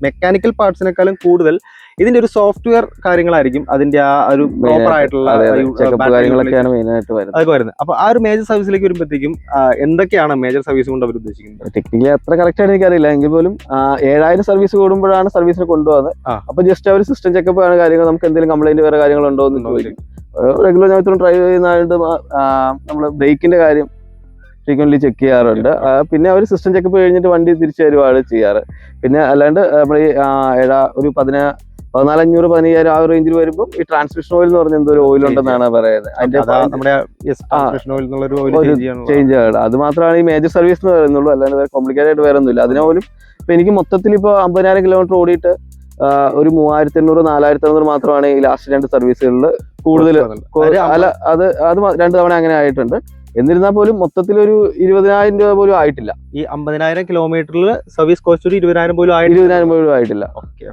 മെക്കാനിക്കൽ പാർട്സിനേക്കാളും കൂടുതൽ ഇതിന്റെ ഒരു സോഫ്റ്റ്വെയർ കാര്യങ്ങളായിരിക്കും അതിന്റെ ആ ഒരു പ്രോപ്പർ ആയിട്ടുള്ള കാര്യങ്ങളൊക്കെയാണ് മെയിൻ ആയിട്ട് വരുന്നത്. അപ്പൊ ആ ഒരു മേജർ സർവീസിലേക്ക് വരുമ്പോഴത്തേക്കും എന്തൊക്കെയാണ് മേജർ സർവീസ് കൊണ്ട് അവർ ഉദ്ദേശിക്കുന്നത്? ടെക്നിക്കലി അത്ര കറക്റ്റ് ആയിട്ട് എനിക്കറിയില്ല. എങ്കിൽ പോലും 7,000 സർവീസ് കൂടുമ്പോഴാണ് സർവീസിന് കൊണ്ടുപോകുന്നത്. അപ്പൊ ജസ്റ്റ് അവർ സിസ്റ്റം ചെക്കപ്പ് ആണ് കാര്യങ്ങൾ, നമുക്ക് എന്തെങ്കിലും കംപ്ലൈന്റ് വേറെ കാര്യങ്ങളുണ്ടോ എന്ന് ചോദിക്കും. റെഗുലർ ഞാൻ ഇത്രയും ഡ്രൈവ് ചെയ്യുന്നതായിട്ട് നമ്മള് ബ്രേക്കിന്റെ കാര്യം ഫ്രീക്വന്റ്ലി ചെക്ക് ചെയ്യാറുണ്ട്. പിന്നെ അവർ സിസ്റ്റം ചെക്കപ്പ് കഴിഞ്ഞിട്ട് വണ്ടി തിരിച്ചു തരുവാണ് ചെയ്യാറ്. പിന്നെ അല്ലാണ്ട് നമ്മൾ ഈ ഒരു 14,500 15,000 ആ റേഞ്ചിൽ വരുമ്പോൾ ഈ ട്രാൻസ്മിഷൻ ഓയിൽ എന്ന് പറഞ്ഞ എന്തോ ഒരു ഓയിൽ ഉണ്ടെന്നാണ് പറയുന്നത്. അതിന്റെ ചേഞ്ച് ആണ്. അത് മാത്രമാണ് ഈ മേജർ സർവീസ് എന്ന് പറയുന്നുള്ളൂ. അല്ലാണ്ട് വേറെ കോംപ്ലിക്കേറ്റഡ് ആയിട്ട് വേറെ ഒന്നുമില്ല. അതിനെ പോലും ഇപ്പൊ എനിക്ക് മൊത്തത്തിൽ ഇപ്പൊ 50,000 കിലോമീറ്റർ ഓടിയിട്ട് ഒരു 3,800 4,600 മാത്രമാണ് ഈ ലാസ്റ്റ് 2 സർവീസുകളിൽ കൂടുതൽ. അല്ല, അത് 2 തവണ അങ്ങനെ ആയിട്ടുണ്ട്. എന്നിരുന്നാൽ പോലും മൊത്തത്തിൽ ഒരു 20,000 രൂപ പോലും ആയിട്ടില്ല. ഈ 50,000 കിലോമീറ്ററിൽ സർവീസ് കോസ്റ്റ് ഒരു 20,000 പോലും ആയിട്ടില്ല.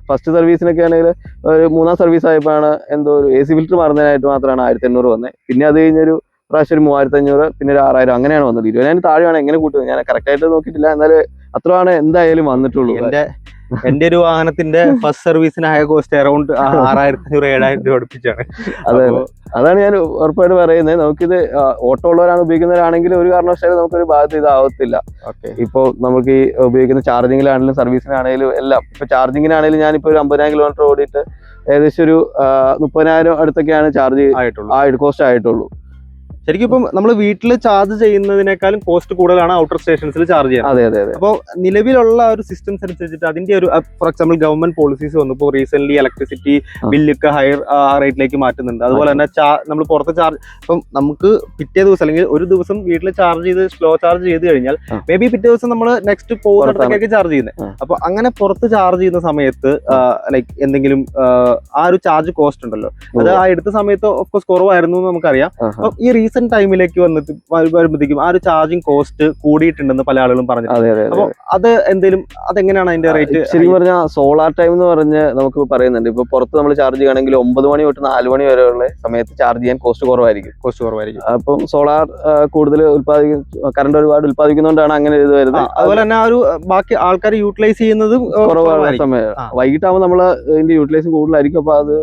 ഫസ്റ്റ് സർവീസിനൊക്കെ ആണെങ്കിൽ ഒരു 3-ാം സർവീസ് ആയപ്പോഴാണ് എന്തോ ഒരു AC ഫിൽറ്റർ മാറുന്നതിനായിട്ട് മാത്രമാണ് 1,800 വന്നത്. പിന്നെ അത് കഴിഞ്ഞൊരു പ്രാവശ്യം ഒരു 3,500, പിന്നെ ഒരു 6,000 അങ്ങനെയാണ് വന്നത്. 20,000 താഴെയാണ് എങ്ങനെ കൂട്ടുന്നത് ഞാൻ കറക്റ്റ് ആയിട്ട് നോക്കിയിട്ടില്ല. എന്നാലും അത്രയാണ് എന്തായാലും വന്നിട്ടുള്ളൂ. എന്റെ ഒരു വാഹനത്തിന്റെ ഫസ്റ്റ് സർവീസിനായ കോസ്റ്റ് അറൌണ്ട് 6,500-7,000 രൂപ അടുപ്പിച്ചാണ്. അതാണ് ഞാൻ ഉറപ്പായിട്ട് പറയുന്നത്. നമുക്കിത് ഓട്ടോ ഉള്ളവരാണ് ഉപയോഗിക്കുന്നവരാണെങ്കിൽ ഒരു കാരണവശാലും നമുക്കൊരു ബാധ്യത ഇതാവത്തില്ല. ഇപ്പൊ നമുക്ക് ഈ ഉപയോഗിക്കുന്ന ചാർജിങ്ങിലാണെങ്കിലും സർവീസിനാണെങ്കിലും എല്ലാം. ഇപ്പൊ ചാർജിങ്ങിനാണെങ്കിലും ഞാനിപ്പോ ഒരു 50,000 കിലോമീറ്റർ ഓടിയിട്ട് ഏകദേശം ഒരു 30,000 അടുത്തൊക്കെയാണ് ചാർജ് കോസ്റ്റ് ആയിട്ടുള്ളൂ. ശരിക്കും ഇപ്പം നമ്മൾ വീട്ടിൽ ചാർജ് ചെയ്യുന്നതിനേക്കാളും കോസ്റ്റ് കൂടുതലാണ് ഔട്ടർ സ്റ്റേഷൻസിൽ ചാർജ് ചെയ്യുന്നത്. അപ്പോൾ നിലവിലുള്ള ഒരു സിസ്റ്റംസ് അനുസരിച്ചിട്ട് അതിന്റെ ഒരു ഫോർ എക്സാമ്പിൾ ഗവൺമെന്റ് പോളിസീസ് വന്നപ്പോൾ റീസെന്റ് ഇലക്ട്രിസിറ്റി ബില്ലൊക്കെ ഹയർ റേറ്റിലേക്ക് മാറ്റുന്നുണ്ട്. അതുപോലെ തന്നെ നമ്മൾ പുറത്ത് ചാർജ് ഇപ്പം നമുക്ക് പിറ്റേ ദിവസം അല്ലെങ്കിൽ ഒരു ദിവസം വീട്ടിൽ ചാർജ് ചെയ്ത് സ്ലോ ചാർജ് ചെയ്ത് കഴിഞ്ഞാൽ മേ ബി പിറ്റേ ദിവസം നമ്മൾ നെക്സ്റ്റ് പോകുന്നിടത്തേക്കൊക്കെ ചാർജ് ചെയ്യുന്നത്. അപ്പൊ അങ്ങനെ പുറത്ത് ചാർജ് ചെയ്യുന്ന സമയത്ത് ലൈക്ക് എന്തെങ്കിലും ആ ഒരു ചാർജ് കോസ്റ്റ് ഉണ്ടല്ലോ, അത് ആ എടുത്ത സമയത്ത് ഓഫ്കോഴ്സ് കുറവായിരുന്നു എന്ന് നമുക്കറിയാം. അപ്പൊ ഈ റീസെന്റ് ടൈമിലേക്ക് വരുമ്പോഴത്തേക്കും ആ ഒരു ചാർജിങ് കോസ്റ്റ് കൂടിയിട്ടുണ്ടെന്ന് പല ആളുകളും പറഞ്ഞിട്ടുണ്ട്. അപ്പൊ അത് എന്തെങ്കിലും അതെങ്ങനെയാണ് അതിന്റെ റേറ്റ്? ശരിക്കും പറഞ്ഞാൽ സോളാർ ടൈം എന്ന് പറഞ്ഞ് നമുക്ക് പറയുന്നുണ്ട്. ഇപ്പൊ പുറത്ത് നമ്മൾ ചാർജ് ചെയ്യുകയാണെങ്കിൽ 9 മണി തൊട്ട് 4 മണി വരെയുള്ള സമയത്ത് ചാർജ് ചെയ്യാൻ കോസ്റ്റ് കുറവായിരിക്കും. അപ്പം സോളാർ കൂടുതൽ കറണ്ട് ഒരുപാട് ഉത്പാദിക്കുന്നതുകൊണ്ടാണ് അങ്ങനെ ഇത് വരുന്നത്. അതുപോലെ തന്നെ ആ ഒരു ബാക്കി ആൾക്കാർ യൂട്ടിലൈസ് ചെയ്യുന്നത് കുറവാണ് സമയം. വൈകിട്ടാകുമ്പോൾ നമ്മൾ ഇതിന്റെ യൂട്ടിലൈസിങ് കൂടുതലായിരിക്കും. അപ്പൊ അത്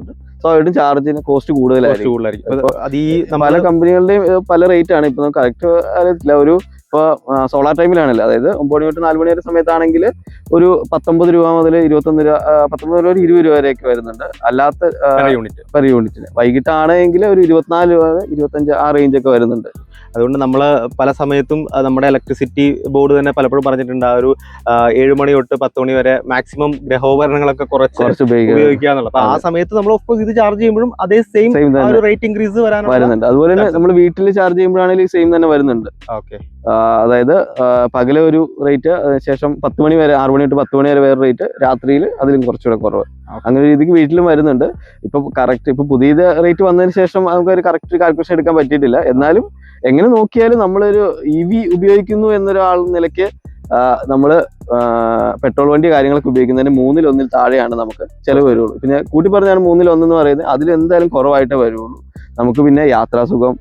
സ്വാഭാവികമായിട്ടും ചാർജിന് കോസ്റ്റ് കൂടുതലായിരിക്കും. പല കമ്പനികളുടെയും പല റേറ്റ് ആണ്. ഇപ്പൊ നമുക്ക് കറക്റ്റ് അറിയത്തില്ല. ഒരു ഇപ്പൊ സോളാർ ടൈമിലാണല്ലോ, അതായത് 9 മണി തൊട്ട് 4 മണി വരെ സമയത്താണെങ്കിൽ ഒരു 19 രൂപ മുതൽ 21 രൂപ 19 രൂപ 20 രൂപ വരെയൊക്കെ വരുന്നുണ്ട് അല്ലാത്ത പെർ യൂണിറ്റിന്. വൈകിട്ടാണെങ്കിൽ ഒരു 24 രൂപ 25 ആ റേഞ്ച് ഒക്കെ വരുന്നുണ്ട്. അതുകൊണ്ട് നമ്മൾ പല സമയത്തും നമ്മുടെ ഇലക്ട്രിസിറ്റി ബോർഡ് തന്നെ പലപ്പോഴും പറഞ്ഞിട്ടുണ്ട് ആ ഒരു 7 മണി തൊട്ട് 10 മണി വരെ മാക്സിമം ഗ്രഹോപകരണങ്ങളൊക്കെ കുറച്ച് ഉപയോഗിക്കുക എന്നുള്ളത്. അപ്പൊ ആ സമയത്ത് നമ്മൾ ഓഫ്കോഴ്സ് ഇത് ചാർജ് ചെയ്യുമ്പോഴും അതേ സെയിം റേറ്റ് ഇൻക്രീസ് വരുന്നുണ്ട്. അതുപോലെ തന്നെ നമ്മൾ വീട്ടിൽ ചാർജ് ചെയ്യുമ്പോഴാണെങ്കിൽ സെയിം തന്നെ വരുന്നുണ്ട്. അതായത് പകല് ഒരു റേറ്റ്, ശേഷം 10 മണി വരെ 6 മണി തൊട്ട് 10 മണി വരെ വേറെ റേറ്റ്, രാത്രിയിൽ അതിലും കുറച്ചുകൂടെ കുറവ്. അങ്ങനെ രീതിക്ക് വീട്ടിലും വരുന്നുണ്ട്. ഇപ്പൊ കറക്റ്റ് ഇപ്പൊ പുതിയ റേറ്റ് വന്നതിന് ശേഷം നമുക്ക് ഒരു കറക്റ്റ് കാൽക്കുലേഷൻ എടുക്കാൻ പറ്റിയിട്ടില്ല. എന്നാലും എങ്ങനെ എങ്ങനെ നോക്കിയാലും നമ്മളൊരു EV ഉപയോഗിക്കുന്നു എന്നൊരാൾ നിലയ്ക്ക് നമ്മള് പെട്രോൾ വണ്ടി കാര്യങ്ങളൊക്കെ ഉപയോഗിക്കുന്നതിന് 1/3 താഴെയാണ് നമുക്ക് ചെലവ് വരുള്ളൂ. പിന്നെ കൂട്ടി പറഞ്ഞാണ് 1/3 എന്ന് പറയുന്നത്, അതിൽ എന്തായാലും കുറവായിട്ടേ വരുള്ളൂ. നമുക്ക് പിന്നെ യാത്രാസുഖം,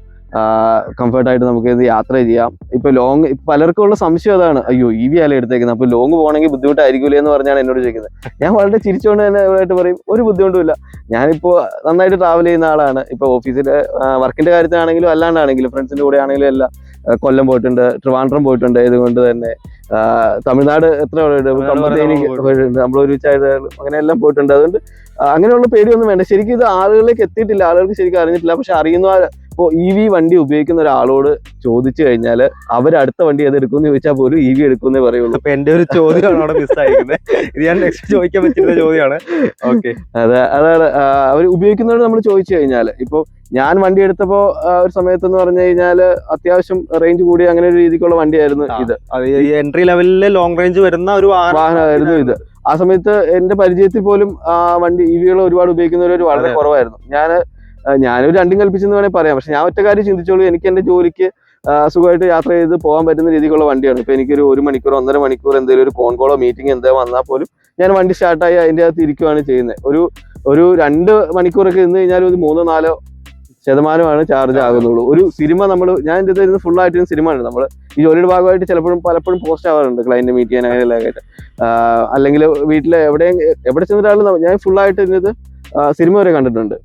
കംഫർട്ടായിട്ട് നമുക്ക് ഇത് യാത്ര ചെയ്യാം. ഇപ്പൊ ലോങ് പലർക്കും ഉള്ള സംശയം അതാണ്, അയ്യോ EV അല്ലേ എടുത്തേക്കുന്നത്, അപ്പൊ ലോങ് പോകണമെങ്കിൽ ബുദ്ധിമുട്ടായിരിക്കില്ലേ എന്ന് പറഞ്ഞാണ് എന്നോട് ചോദിക്കുന്നത്. ഞാൻ വളരെ ചിരിച്ചുകൊണ്ട് തന്നെ ആയിട്ട് പറയും, ഒരു ബുദ്ധിമുട്ടുമില്ല. ഞാനിപ്പോ നന്നായിട്ട് ട്രാവൽ ചെയ്യുന്ന ആളാണ്. ഇപ്പൊ ഓഫീസിലെ വർക്കിന്റെ കാര്യത്തിലാണെങ്കിലും അല്ലാണ്ടാണെങ്കിലും ഫ്രണ്ട്സിന്റെ കൂടെ ആണെങ്കിലും എല്ലാം കൊല്ലം പോയിട്ടുണ്ട്, ട്രിവാൻഡ്രം പോയിട്ടുണ്ട്. ഇതുകൊണ്ട് തന്നെ തമിഴ്നാട് എത്ര പോയിട്ടുണ്ട്, നമ്മൾ ഒരുമിച്ചായിട്ട് അങ്ങനെ എല്ലാം പോയിട്ടുണ്ട്. അതുകൊണ്ട് അങ്ങനെയുള്ള പേടിയൊന്നും വേണ്ട. ശരിക്കും ഇത് ആളുകളിലേക്ക് എത്തിയിട്ടില്ല, ആളുകൾക്ക് ശരിക്കും അറിഞ്ഞിട്ടില്ല. പക്ഷെ അറിയുന്ന ഇപ്പോൾ EV വണ്ടി ഉപയോഗിക്കുന്ന ഒരാളോട് ചോദിച്ചു കഴിഞ്ഞാൽ അവരടുത്ത വണ്ടി ഏത് എടുക്കുമെന്ന് ചോദിച്ചാൽ പോലും EV എടുക്കുമെന്നേ പറയുള്ളൂ. അപ്പൊ എന്റെ ഒരു ചോദ്യമാണ് അവിടെ മിസ്സായിരിക്കുന്നത്. ഇത് ഞാൻ നെക്സ്റ്റ് ചോദിക്കാൻ പറ്റുന്ന ചോദ്യമാണ്. ഓക്കെ, അതാണ് അവർ ഉപയോഗിക്കുന്നവരോട് നമ്മൾ ചോദിച്ചു കഴിഞ്ഞാൽ, ഇപ്പോൾ ഞാൻ വണ്ടി എടുത്തപ്പോ ഒരു സമയത്ത് എന്ന് പറഞ്ഞു കഴിഞ്ഞാൽ അത്യാവശ്യം റേഞ്ച് കൂടി അങ്ങനെ ഒരു രീതിക്കുള്ള വണ്ടിയായിരുന്നു ഇത്. എൻട്രി ലെവലില് ലോങ് റേഞ്ച് വരുന്ന ഒരു വാഹനമായിരുന്നു ഇത്. ആ സമയത്ത് എന്റെ പരിചയത്തിൽ പോലും വണ്ടി EVകൾ ഒരുപാട് ഉപയോഗിക്കുന്നവർ വളരെ കുറവായിരുന്നു. ഞാനൊരു രണ്ടും കൽപ്പിച്ചെന്ന് വേണമെങ്കിൽ പറയാം. പക്ഷെ ഞാൻ ഒറ്റ കാര്യം ചിന്തിച്ചോളൂ, എനിക്ക് എന്റെ ജോലിക്ക് സുഖമായിട്ട് യാത്ര ചെയ്ത് പോകാൻ പറ്റുന്ന രീതിക്കുള്ള വണ്ടിയാണ്. ഇപ്പൊ എനിക്കൊരു 1 മണിക്കൂർ 1.5 മണിക്കൂർ എന്തെങ്കിലും ഒരു ഫോൺ കോളോ മീറ്റിംഗ് എന്തെങ്കിലും വന്നാൽ പോലും ഞാൻ വണ്ടി സ്റ്റാർട്ടായി അതിന്റെ അകത്ത് ഇരിക്കുകയാണ് ചെയ്യുന്നത്. ഒരു 2 മണിക്കൂറൊക്കെ നിന്ന് കഴിഞ്ഞാൽ ഒരു 3-4% ചാർജ് ആകുന്നുള്ളൂ. ഒരു സിനിമ ഞാൻ എൻ്റെ ഇരുന്ന് ഫുൾ ആയിട്ട് സിനിമ ഉണ്ട്. നമ്മൾ ഈ ജോലിയുടെ ഭാഗമായിട്ട് പലപ്പോഴും പോസ്റ്റ് ആവാറുണ്ട്, ക്ലയന്റ് മീറ്റ് ചെയ്യാൻ അങ്ങനെയെല്ലാം ആയിട്ട്. അല്ലെങ്കിൽ വീട്ടിൽ എവിടെ ചെന്നിട്ടാലും ഞാൻ ഫുൾ ആയിട്ട് ഇരുന്നത് സിനിമ വരെ കണ്ടിട്ടുണ്ട്,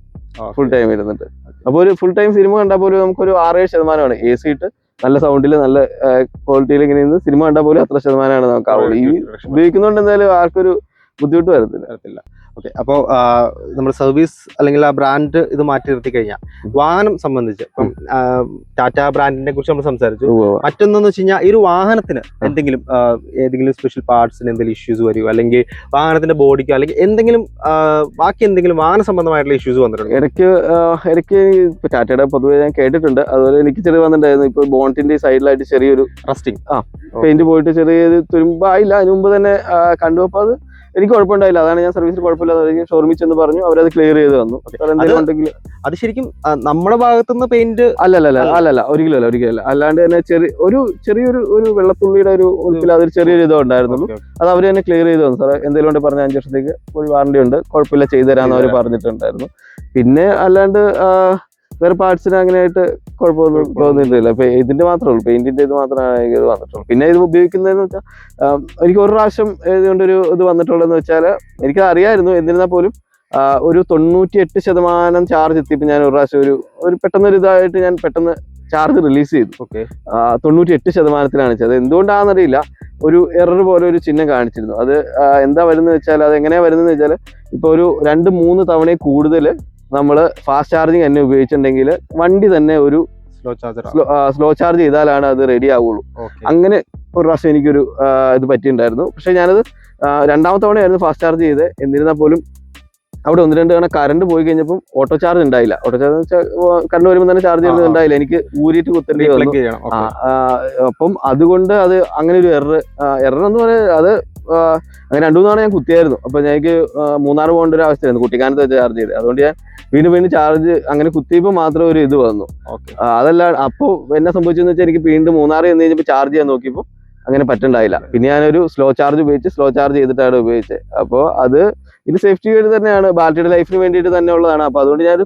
ഫുൾ ടൈം ഇരുന്നിട്ട്. അപ്പോൾ ഒരു ഫുൾ ടൈം സിനിമ കണ്ടാൽ പോലും നമുക്കൊരു 6-7% AC ഇട്ട് നല്ല സൗണ്ടിൽ നല്ല ക്വാളിറ്റിയിൽ ഇങ്ങനെ ഇരുന്ന് സിനിമ കണ്ടാൽ പോലും അത്ര ശതമാനമാണ് നമുക്ക് ആവുള്ളൂ. ഈ ഉപയോഗിക്കുന്നതുകൊണ്ട് എന്തായാലും ആർക്കൊരു ബുദ്ധിമുട്ട് വരത്തില്ല. ഓക്കെ, അപ്പോൾ നമ്മുടെ സർവീസ് അല്ലെങ്കിൽ ആ ബ്രാൻഡ് ഇത് മാറ്റി നിർത്തി കഴിഞ്ഞാൽ വാഹനം സംബന്ധിച്ച് ഇപ്പം ടാറ്റ ബ്രാൻഡിനെ കുറിച്ച് നമ്മൾ സംസാരിച്ചു. മറ്റൊന്നെന്ന് വെച്ച് കഴിഞ്ഞാൽ ഈ ഒരു വാഹനത്തിന് ഏതെങ്കിലും സ്പെഷ്യൽ പാർട്സിന് എന്തെങ്കിലും ഇഷ്യൂസ് വരുമോ, അല്ലെങ്കിൽ വാഹനത്തിന്റെ ബോഡിക്കോ, അല്ലെങ്കിൽ ബാക്കി എന്തെങ്കിലും വാഹന സംബന്ധമായിട്ടുള്ള ഇഷ്യൂസ് വന്നിട്ടുണ്ട്? ഇടയ്ക്ക് ടാറ്റയുടെ പൊതുവെ ഞാൻ കേട്ടിട്ടുണ്ട്. അതുപോലെ എനിക്ക് ചെറിയ വന്നിട്ടുണ്ടായിരുന്നു. ഇപ്പൊ ബോണ്ടിന്റെ സൈഡിലായിട്ട് ചെറിയൊരു റസ്റ്റിംഗ്, പെയിന്റ് പോയിട്ട് ചെറിയൊരു തുരുമ്പായില്ല. അതിന് മുമ്പ് തന്നെ കണ്ടു. അപ്പൊ അത് എനിക്ക് കുഴപ്പമുണ്ടായില്ല. അതാണ് ഞാൻ സർവീസിൽ കുഴപ്പമില്ലാതെ ഷോറൂമിൽ ചെന്ന് പറഞ്ഞു, അവരത് ക്ലിയർ ചെയ്ത് തന്നു. അത് ശരിക്കും നമ്മുടെ ഭാഗത്തുനിന്ന് പെയിന്റ് അല്ലല്ല, ഒരിക്കലല്ല. അല്ലാണ്ട് തന്നെ ചെറിയൊരു വെള്ളത്തുള്ളിയുടെ ഒരു ഉൾപ്പിൽ അതൊരു ചെറിയൊരു ഇതോ ഉണ്ടായിരുന്നുള്ളൂ. അത് അവർ തന്നെ ക്ലിയർ ചെയ്ത് തന്നു. സാറേ എന്തെങ്കിലും കൊണ്ട് പറഞ്ഞ 5 വർഷത്തേക്ക് ഒരു വാറണ്ടി ഉണ്ട്, കുഴപ്പമില്ല, ചെയ്തു തരാമെന്ന് അവർ പറഞ്ഞിട്ടുണ്ടായിരുന്നു. പിന്നെ അല്ലാണ്ട് വേറെ പാർട്സിന് അങ്ങനെയായിട്ട് കുഴപ്പമൊന്നും തോന്നിയിട്ടില്ല. ഇപ്പൊ ഇതിന്റെ മാത്രമേ ഉള്ളൂ, പെയിന്റിന്റെ ഇത് മാത്രമാണ് ഇത് വന്നിട്ടുള്ളൂ. പിന്നെ ഇത് ഉപയോഗിക്കുന്നതെന്ന് വെച്ചാൽ എനിക്ക് ഒരു പ്രാവശ്യം ഇതുകൊണ്ടൊരു ഇത് വന്നിട്ടുള്ളതെന്ന് വെച്ചാൽ എനിക്കത് അറിയായിരുന്നു. എന്നിരുന്നാൽ പോലും ഒരു 98% ചാർജ് എത്തിയപ്പോൾ ഞാൻ ഒരു പ്രാവശ്യം ഒരു പെട്ടെന്നൊരു ഇതായിട്ട് ഞാൻ പെട്ടെന്ന് ചാർജ് റിലീസ് ചെയ്തു. 98% വെച്ചത്. എന്തുകൊണ്ടാണെന്നറിയില്ല, ഒരു എറർ പോലെ ഒരു ചിഹ്നം കാണിച്ചിരുന്നു. അത് എന്താ വരുന്നത് വെച്ചാൽ, അത് എങ്ങനെയാ വരുന്നത് വെച്ചാൽ, ഇപ്പൊ ഒരു 2-3 തവണ കൂടുതൽ നമ്മൾ ഫാസ്റ്റ് ചാർജിങ് തന്നെ ഉപയോഗിച്ചിട്ടുണ്ടെങ്കിൽ വണ്ടി തന്നെ ഒരു സ്ലോ ചാർജ് ചെയ്താലാണ് അത് റെഡി ആവുള്ളൂ. അങ്ങനെ ഒരു പ്രാവശ്യം എനിക്കൊരു ഇത് പറ്റിയിട്ടുണ്ടായിരുന്നു. പക്ഷെ ഞാനത് 2ാമത്തെ തവണയായിരുന്നു ഫാസ്റ്റ് ചാർജ് ചെയ്ത്. എന്നിരുന്നാൽ പോലും അവിടെ 1-2 തവണ കറണ്ട് പോയി കഴിഞ്ഞപ്പം ഓട്ടോ ചാർജ് ഉണ്ടായില്ല. ഓട്ടോ ചാർജ് വെച്ചാൽ കറണ്ട് വരുമ്പോൾ തന്നെ ചാർജ് ചെയ്യുന്നത് ഉണ്ടായില്ല. എനിക്ക് ഊരിയിട്ട് കുത്തേണ്ടി വന്നു. അപ്പം അതുകൊണ്ട് അത് അങ്ങനെ ഒരു എറർ എന്ന് പറയുന്നത് അത് അങ്ങനെ 2-3 തവണ ഞാൻ കുത്തിയായിരുന്നു. അപ്പൊ എനിക്ക് മൂന്നാർ പോകേണ്ട ഒരു അവസ്ഥയായിരുന്നു, കുട്ടിക്കാനത്ത് വെച്ച് ചാർജ് ചെയ്ത്. അതുകൊണ്ട് ഞാൻ വീണ്ടും ചാർജ് അങ്ങനെ കുത്തിയപ്പോൾ മാത്രം ഒരു ഇത് വന്നു. അതല്ല, അപ്പൊ എന്നെ സംഭവിച്ചെന്ന് വെച്ചാൽ എനിക്ക് വീണ്ടും മൂന്നാർ ചെന്ന് കഴിഞ്ഞപ്പോൾ ചാർജ് ചെയ്യാൻ നോക്കിയപ്പോൾ അങ്ങനെ പറ്റുണ്ടായില്ല. പിന്നെ ഞാനൊരു സ്ലോ ചാർജ് ചെയ്തിട്ടാണ് ഉപയോഗിച്ചത്. അപ്പോൾ ഇത് സേഫ്റ്റി വേണ്ടി തന്നെയാണ്, ബാറ്ററിയുടെ ലൈഫിന് വേണ്ടിയിട്ട് തന്നെ ഉള്ളതാണ്. അപ്പൊ അതുകൊണ്ട് ഞാൻ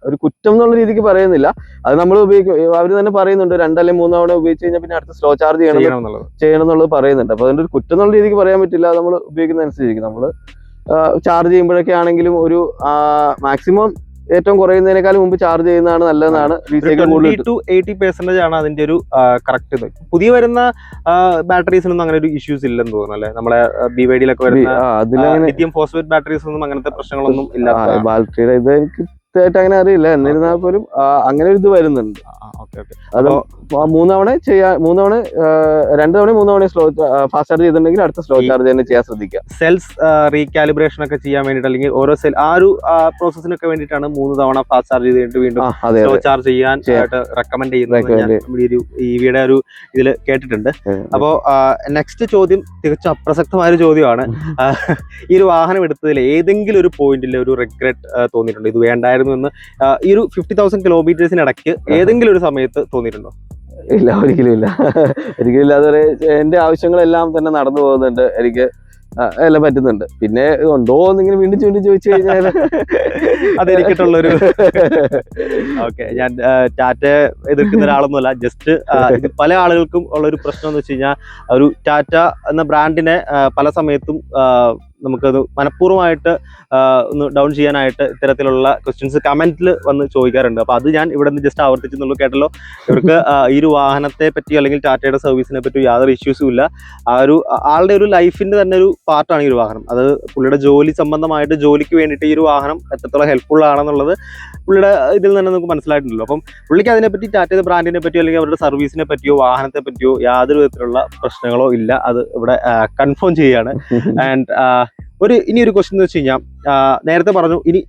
ഒരു കുറ്റം എന്നുള്ള രീതിക്ക് പറയുന്നില്ല. അത് നമ്മൾ ഉപയോഗിക്കും, അവർ തന്നെ പറയുന്നുണ്ട് 2 അല്ലെങ്കിൽ 3 തവണ ഉപയോഗിച്ച് കഴിഞ്ഞാൽ പിന്നെ അടുത്ത് സ്ലോ ചാർജ് ചെയ്യണം എന്നുള്ളത് പറയുന്നുണ്ട്. അപ്പൊ അതുകൊണ്ട് ഒരു കുറ്റം എന്നുള്ള രീതിക്ക് പറയാൻ പറ്റില്ല. നമ്മൾ ഉപയോഗിക്കുന്ന അനുസരിച്ച് നമ്മൾ ചാർജ് ചെയ്യുമ്പോഴൊക്കെ ആണെങ്കിലും ഒരു മാക്സിമം ഏറ്റവും കുറയുന്നതിനേക്കാളും മുമ്പ് ചാർജ് ചെയ്യുന്നതാണ് നല്ലതെന്നാണ്. 20-80% ആണ് അതിന്റെ ഒരു കറക്റ്റ്. പുതിയ വരുന്ന ബാറ്ററീസിനൊന്നും അങ്ങനെ ഒരു ഇഷ്യൂസ് ഇല്ലെന്ന് തോന്നുന്നു അല്ലേ? നമ്മളെ BYD-ലൊക്കെ വരുന്ന ലിഥിയം ഫോസ്ഫേറ്റ് ബാറ്ററീസ് ഒന്നും അങ്ങനത്തെ പ്രശ്നങ്ങളൊന്നും ഇല്ല. ബാറ്ററിയുടെ ഇത് എനിക്ക് അങ്ങനെ അറിയില്ല. എന്നിരുന്നാൽ പോലും അങ്ങനെ ഒരു ഇത് വരുന്നുണ്ട്. അത് 2 തവണ 3 തവണ സ്ലോ ഫാസ്റ്റ് ചാർജ് ചെയ്തിട്ടുണ്ടെങ്കിൽ അടുത്ത സ്ലോ ചാർജ് തന്നെ ചെയ്യാൻ ശ്രദ്ധിക്കുക. സെൽസ് റീകാലിബ്രേഷൻ ഒക്കെ ചെയ്യാൻ വേണ്ടിയിട്ട്, അല്ലെങ്കിൽ ഓരോ സെൽ ആ ഒരു പ്രോസസ്സിനൊക്കെ വേണ്ടിയിട്ടാണ് 3 തവണ ഫാസ്റ്റ് ചാർജ് ചെയ്തിട്ട് വീണ്ടും സ്ലോ ചാർജ് ചെയ്യാൻ റെക്കമെൻഡ് ചെയ്യുന്നത് ഒരു EVയുടെ ഒരു ഇതിൽ കേട്ടിട്ടുണ്ട്. അപ്പോ നെക്സ്റ്റ് ചോദ്യം തികച്ചും അപ്രസക്തമായ ഒരു ചോദ്യമാണ്. ഈ ഒരു വാഹനം എടുത്തതിൽ ഏതെങ്കിലും ഒരു പോയിന്റിൽ ഒരു റിഗ്രറ്റ് തോന്നിയിട്ടുണ്ടോ, ഇത് വേണ്ടായിരുന്നു എന്ന്? ഈ ഒരു 50,000 കിലോമീറ്റേഴ്സിനിടയ്ക്ക് ഏതെങ്കിലും ഒരു സമയത്ത് തോന്നിയിട്ടുണ്ടോ? ഇല്ല, ഒരിക്കലും ഇല്ല. ഒരിക്കലും ഇല്ല. അതുവരെ എന്റെ ആവശ്യങ്ങളെല്ലാം തന്നെ നടന്നു പോകുന്നുണ്ട്. എനിക്ക് എല്ലാം പറ്റുന്നുണ്ട്. പിന്നെ ഉണ്ടോ എന്നിങ്ങനെ വീണ്ടും ചോദിച്ചു കഴിഞ്ഞാൽ അതെനിക്കിട്ടുള്ളൊരു ഓക്കെ. ഞാൻ ടാറ്റ എതിർക്കുന്ന ഒരാളൊന്നുമല്ല. ജസ്റ്റ് ഇത് പല ആളുകൾക്കും ഉള്ളൊരു പ്രശ്നം എന്ന് വെച്ച് കഴിഞ്ഞാൽ ഒരു ടാറ്റ എന്ന ബ്രാൻഡിനെ പല സമയത്തും നമുക്കത് മനഃപൂർവ്വമായിട്ട് ഒന്ന് ഡൗൺ ചെയ്യാനായിട്ട് ഇത്തരത്തിലുള്ള ക്വസ്റ്റ്യൻസ് കമന്റിൽ വന്ന് ചോദിക്കാറുണ്ട്. അപ്പോൾ അത് ഞാൻ ഇവിടെ നിന്ന് ജസ്റ്റ് ആവർത്തിച്ചെന്നുള്ളൂ. കേട്ടല്ലോ, ഇവർക്ക് ഈ ഒരു വാഹനത്തെ പറ്റിയോ അല്ലെങ്കിൽ ടാറ്റയുടെ സർവീസിനെ പറ്റിയോ യാതൊരു ഇഷ്യൂസും ഇല്ല. ആ ഒരു ആളുടെ ഒരു ലൈഫിന്റെ തന്നെ ഒരു പാർട്ടാണ് ഈ ഒരു വാഹനം. അത് പുള്ളിയുടെ ജോലി സംബന്ധമായിട്ട് ജോലിക്ക് വേണ്ടിയിട്ട് ഈ ഒരു വാഹനം എത്രത്തോളം ഹെൽപ്ഫുൾ ആണെന്നുള്ളത് പുള്ളിയുടെ ഇതിൽ തന്നെ നമുക്ക് മനസ്സിലായിട്ടുണ്ടല്ലോ. അപ്പം പുള്ളിക്ക് അതിനെപ്പറ്റി ടാറ്റയുടെ ബ്രാൻഡിനെ പറ്റിയോ അല്ലെങ്കിൽ അവരുടെ സർവീസിനെ പറ്റിയോ വാഹനത്തെ പറ്റിയോ യാതൊരു വിധത്തിലുള്ള പ്രശ്നങ്ങളോ ഇല്ല. അത് ഇവിടെ കൺഫേം ചെയ്യാണ്. ആൻഡ് ഇനി ഒരു ക്വസ്റ്റ്യൻ എന്ന് വെച്ച് കഴിഞ്ഞാൽ നേരത്തെ പറഞ്ഞു ഇനി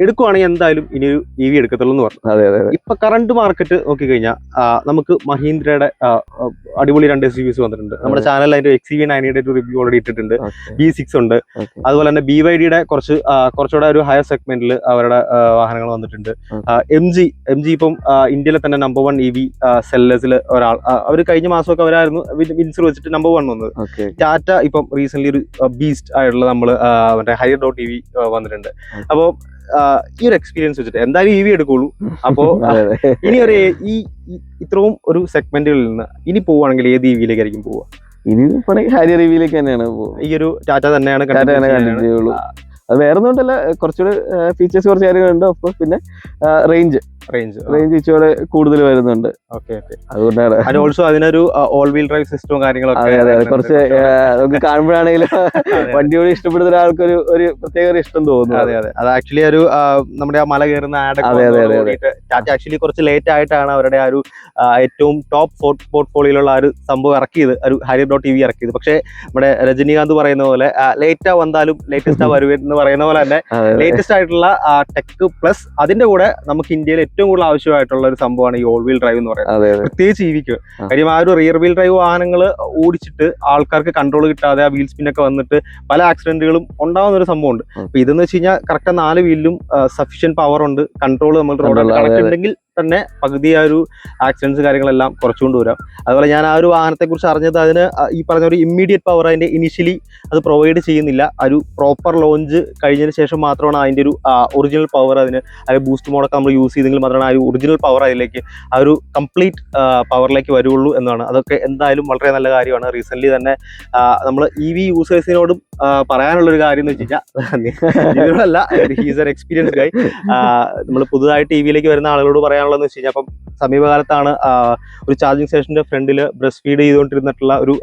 എടുക്കുവാണെങ്കിൽ എന്തായാലും ഇനി ഒരു EV എടുക്കത്തുള്ളൂ എന്ന് പറഞ്ഞു. അതെ അതെ. ഇപ്പൊ കറണ്ട് മാർക്കറ്റ് നോക്കിക്കഴിഞ്ഞാൽ നമുക്ക് മഹീന്ദ്രയുടെ അടിപൊളി 2 SUVs വന്നിട്ടുണ്ട്. നമ്മുടെ ചാനലിൽ അതിന്റെ XEV90 ഒരു റിവ്യൂ ഓൾറെഡി ഇട്ടിട്ടുണ്ട്. B6 ഉണ്ട്. അതുപോലെ തന്നെ BYDയുടെ കുറച്ചുകൂടെ ഒരു ഹയർ സെഗ്മെന്റിൽ അവരുടെ വാഹനങ്ങൾ വന്നിട്ടുണ്ട്. MG ഇപ്പം ഇന്ത്യയിലെ തന്നെ നമ്പർ 1 EV സെല്ലേഴ്സിൽ ഒരാൾ. അവർ കഴിഞ്ഞ മാസമൊക്കെ അവരായിരുന്നു വിൻസർ വെച്ചിട്ട് നമ്പർ 1 വന്നത്. ടാറ്റ ഇപ്പം റീസെന്റ് ഒരു ബീസ്റ്റ് ആയിട്ടുള്ള നമ്മൾ മറ്റേ hire.EV വന്നിട്ടുണ്ട്. അപ്പോൾ ഈ ഒരു എക്സ്പീരിയൻസ് വെച്ചിട്ട് എന്തായാലും EV എടുക്കുള്ളൂ. അപ്പോ ഇനി ഒരു ഇത്രയും ഒരു സെഗ്മെന്റുകളിൽ നിന്ന് ഇനി പോവുകയാണെങ്കിൽ ഏത് EVയിലേക്കായിരിക്കും പോവുക? ഇനി ഹാരിയർ EVയിലേക്ക് തന്നെയാണ് ഈ ഒരു ടാറ്റ തന്നെയാണ്. അത് വേറെ ഒന്നുകൊണ്ടല്ല, കുറച്ചുകൂടെ ഫീച്ചേഴ്സ് കുറച്ച് കാര്യങ്ങളുണ്ട്. അപ്പൊ പിന്നെ റേഞ്ച് ഇച്ചിരി കൂടുതൽ വരുന്നുണ്ട്. അതുകൊണ്ടാണ്. ഓൾസോ അതിനൊരു ഓൾ വീൽ ഡ്രൈവ് സിസ്റ്റവും കാര്യങ്ങളൊക്കെ കുറച്ച് നമുക്ക് കാണുമ്പോഴാണെങ്കിലും വണ്ടിയോട് ഇഷ്ടപ്പെടുന്ന ഒരാൾക്ക് ഒരു പ്രത്യേക ഇഷ്ടം തോന്നുന്നു. അതെ അതെ. അത് ആക്ച്വലി ഒരു നമ്മുടെ ആ മല കയറുന്ന ടാറ്റ ആക്ച്വലി കുറച്ച് ലേറ്റ് ആയിട്ടാണ് അവരുടെ ആ ഒരു ഏറ്റവും ടോപ്പ് പോർട്ട്ഫോളിയോയിലുള്ള ആ ഒരു സംഭവം ഇറക്കിയത്, ഒരു hire.EV ഇറക്കിയത്. പക്ഷേ നമ്മുടെ രജനീകാന്ത് പറയുന്ന പോലെ ലേറ്റാ വന്നാലും ലേറ്റസ്റ്റ് വരുമെന്ന് പറയുന്ന പോലെ തന്നെ ലേറ്റസ്റ്റ് ആയിട്ടുള്ള ടെക് പ്ലസ് അതിന്റെ കൂടെ നമുക്ക് ഇന്ത്യയിൽ ഏറ്റവും കൂടുതൽ ആവശ്യമായിട്ടുള്ള ഒരു സംഭവമാണ് ഈ ഓൾ വീൽ ഡ്രൈവ് എന്ന് പറയുന്നത്, പ്രത്യേകിച്ച് EVക്ക്. കാര്യം ആ ഒരു റിയർ വീൽ ഡ്രൈവ് വാഹനങ്ങൾ ഓടിച്ചിട്ട് ആൾക്കാർക്ക് കൺട്രോൾ കിട്ടാതെ ആ വീൽ സ്പിന്നൊക്കെ വന്നിട്ട് പല ആക്സിഡന്റുകളും ഉണ്ടാവുന്ന ഒരു സംഭവമുണ്ട്. അപ്പൊ ഇതെന്ന് വെച്ച് കഴിഞ്ഞാൽ കറക്റ്റ് 4 വീലിലും സഫീഷ്യന്റ് പവർ ഉണ്ട്, കൺട്രോൾ നമ്മൾ റോഡിൽ കണക്ട് ഉണ്ടെങ്കിൽ തന്നെ പകുതി ആ ഒരു ആക്സിഡൻസ് കാര്യങ്ങളെല്ലാം കുറച്ചുകൊണ്ട് വരാം. അതുപോലെ ഞാൻ ആ ഒരു വാഹനത്തെ കുറിച്ച് അറിഞ്ഞത് അതിന് ഈ പറഞ്ഞ ഒരു ഇമ്മീഡിയറ്റ് പവർ അതിന്റെ ഇനിഷ്യലി അത് പ്രൊവൈഡ് ചെയ്യുന്നില്ല. ഒരു പ്രോപ്പർ ലോഞ്ച് കഴിഞ്ഞതിന് ശേഷം മാത്രമാണ് അതിന്റെ ഒരു ഒറിജിനൽ പവർ അതിന് ബൂസ്റ്റ് മോഡൊക്കെ നമ്മൾ യൂസ് ചെയ്തെങ്കിൽ മാത്രമാണ് ആ ഒരു ഒറിജിനൽ പവർ അതിലേക്ക് ആ ഒരു കംപ്ലീറ്റ് പവറിലേക്ക് വരുള്ളൂ എന്നാണ്. അതൊക്കെ എന്തായാലും വളരെ നല്ല കാര്യമാണ്. റീസെന്റ് തന്നെ നമ്മൾ EV യൂസേഴ്സിനോടും പറയാനുള്ളൊരു കാര്യം എന്ന് വെച്ച് കഴിഞ്ഞാൽ ഹീസ് എൻ എക്സ്പീരിയൻസ് ഗൈ. നമ്മൾ പുതുതായിട്ട് EVയിലേക്ക് വരുന്ന ആളുകളോട് പറയാനുള്ളതെന്ന് വെച്ച് കഴിഞ്ഞാൽ അപ്പം സമീപകാലത്താണ് ഒരു ചാർജിങ് സ്റ്റേഷന്റെ ഫ്രണ്ടിൽ ബ്രസ്റ്റ് ഫീഡ് ചെയ്തുകൊണ്ടിരുന്നിട്ടുള്ള ഒരു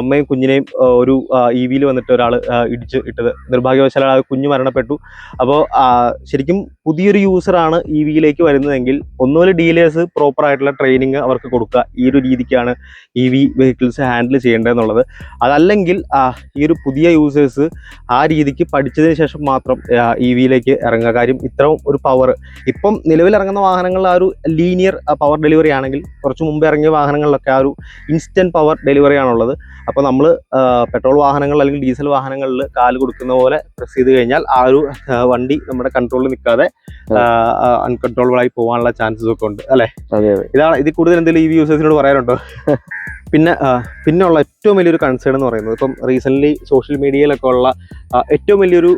അമ്മയും കുഞ്ഞിനെയും ഒരു EVയിൽ വന്നിട്ട് ഒരാൾ ഇടിച്ച് ഇട്ടത്. നിർഭാഗ്യവശാൽ ആ കുഞ്ഞ് മരണപ്പെട്ടു. അപ്പോൾ ശരിക്കും പുതിയൊരു യൂസറാണ് EVയിലേക്ക് വരുന്നതെങ്കിൽ ഒന്നുപോലെ ഡീലേഴ്സ് പ്രോപ്പർ ആയിട്ടുള്ള ട്രെയിനിങ് അവർക്ക് കൊടുക്കുക. ഈ ഒരു രീതിക്കാണ് EV വെഹിക്കിൾസ് ഹാൻഡിൽ ചെയ്യേണ്ടതെന്നുള്ളത്. അതല്ലെങ്കിൽ ഈ ഒരു പുതിയ യൂസേഴ്സ് ആ രീതിക്ക് പഠിച്ചതിന് ശേഷം മാത്രം EVയിലേക്ക് ഇറങ്ങുക. കാര്യം ഇത്രയും ഒരു പവർ ഇപ്പം നിലവിലിറങ്ങുന്ന വാഹനങ്ങളിൽ ആ ഒരു ലീനിയർ പവർ ഡെലിവറി ആണെങ്കിൽ കുറച്ച് മുമ്പ് ഇറങ്ങിയ വാഹനങ്ങളിലൊക്കെ ആ ഒരു ഇൻസ്റ്റന്റ് പവർ ഡെലിവറി ആണുള്ളത്. അപ്പോൾ നമ്മൾ പെട്രോൾ വാഹനങ്ങൾ അല്ലെങ്കിൽ ഡീസൽ വാഹനങ്ങളിൽ കാല് കൊടുക്കുന്ന പോലെ പ്രസ് ചെയ്ത് കഴിഞ്ഞാൽ ആ ഒരു വണ്ടി നമ്മുടെ കൺട്രോളിൽ നിൽക്കാതെ അൺകൺട്രോളബിൾ ആയി പോകാനുള്ള ചാൻസസ് ഒക്കെ ഉണ്ട് അല്ലേ? ഇതിൽ കൂടുതൽ എന്തെങ്കിലും EV യൂസേഴ്സിനോട് പറയാനുണ്ടോ? പിന്നെ ഉള്ള ഏറ്റവും വലിയൊരു കൺസേൺ എന്ന് പറയുന്നത് ഇപ്പം റീസെന്റ് സോഷ്യൽ മീഡിയയിലൊക്കെ ഉള്ള ഏറ്റവും വലിയൊരു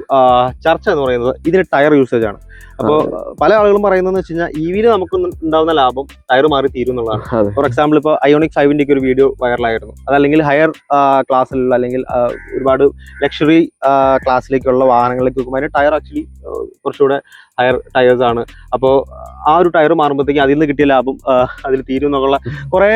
ചർച്ച എന്ന് പറയുന്നത് ഇതിന് ടയർ യൂസേജ് ആണ്. അപ്പോൾ പല ആളുകളും പറയുന്നതെന്ന് വെച്ച് കഴിഞ്ഞാൽ EVയിൽ നമുക്ക് ഉണ്ടാകുന്ന ലാഭം ടയർ മാറി തീരും എന്നുള്ളതാണ്. ഫോർ എക്സാമ്പിൾ ഇപ്പോൾ IONIQ 5ന്റെ ഒരു വീഡിയോ വൈറലായിരുന്നു. അതല്ലെങ്കിൽ ഹയർ ക്ലാസ്സിലുള്ള അല്ലെങ്കിൽ ഒരുപാട് ലക്ഷറി ക്ലാസ്സിലേക്കുള്ള വാഹനങ്ങളിലേക്ക് നോക്കുമ്പോൾ അതിന്റെ ടയർ ആക്ച്വലി കുറച്ചുകൂടെ ഹയർ ടയേഴ്സ് ആണ്. അപ്പോൾ ആ ഒരു ടയർ മാറുമ്പോഴത്തേക്കും അതിൽ നിന്ന് കിട്ടിയ ലാഭം അതിൽ തീരും എന്നുള്ള കുറേ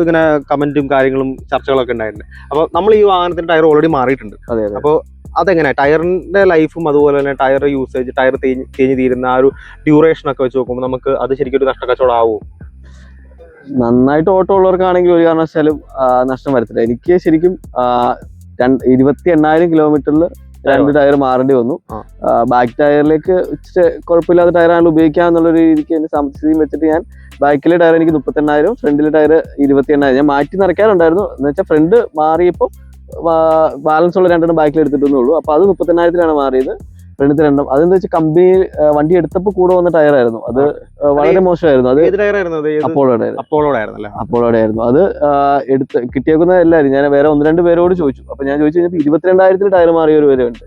ഇങ്ങനെ കമന്റും കാര്യങ്ങളും ചർച്ചകളൊക്കെ ഉണ്ടായിട്ടുണ്ട്. അപ്പോൾ നമ്മൾ ഈ വാഹനത്തിന്റെ ടയർ ഓൾറെഡി മാറിയിട്ടുണ്ട്. അപ്പോൾ അതെങ്ങനെ ടയറിന്റെ ലൈഫും അതുപോലെ തന്നെ ടയർ യൂസേജ് ടയർ തേഞ്ഞ് തീരുന്ന ആ ഒരു ഡ്യൂറേഷൻ ഒക്കെ വെച്ച് നോക്കുമ്പോൾ നമുക്ക് അത് ശരിക്കും ഒരു നഷ്ടക്കച്ചവടം ആവുമോ? നന്നായിട്ട് ഓട്ടോ ഉള്ളവർക്കാണെങ്കിൽ ഒരു കാരണവശാലും നഷ്ടം വരത്തില്ല. എനിക്ക് ശരിക്കും 28,000 കിലോമീറ്ററിൽ 2 ടയർ മാറേണ്ടി വന്നു. ബാക്ക് ടയറിലേക്ക് കുഴപ്പമില്ലാത്ത ടയറാണ് ഉപയോഗിക്കാമെന്നുള്ളൊരു രീതിക്ക് എന്റെ സാമ്പത്തികം വെച്ചിട്ട് ഞാൻ ബാക്കിലെ ടയർ എനിക്ക് 38,000, ഫ്രണ്ടിലെ ടയർ 28,000. ഞാൻ മാറ്റി നിറയ്ക്കാറുണ്ടായിരുന്നു. എന്ന് വെച്ചാൽ ഫ്രണ്ട് മാറിയപ്പോൾ ബാലൻസ് ഉള്ള 2 ബാക്കിൽ എടുത്തിട്ടേ ഉള്ളൂ. അപ്പോൾ അത് 38,000-ലാണ് മാറിയത്. ഫ്രണ്ടിലത്തെ രണ്ടും. അതെന്താ വെച്ചാൽ കമ്പനി വണ്ടി എടുത്തപ്പോൾ കൂടെ വന്ന ടയറായിരുന്നു. അത് വളരെ മോശമായിരുന്നു. അത് അപ്പോളോടെ ആയിരുന്നു. അത് കിട്ടിയേക്കുന്ന എല്ലാവരും ഞാൻ വേറെ 1-2 പേരോട് ചോദിച്ചു. അപ്പൊ ഞാൻ ചോദിച്ചു കഴിഞ്ഞപ്പോൾ 22,000 ടയർ മാറിയവർ വരെ ഉണ്ട്.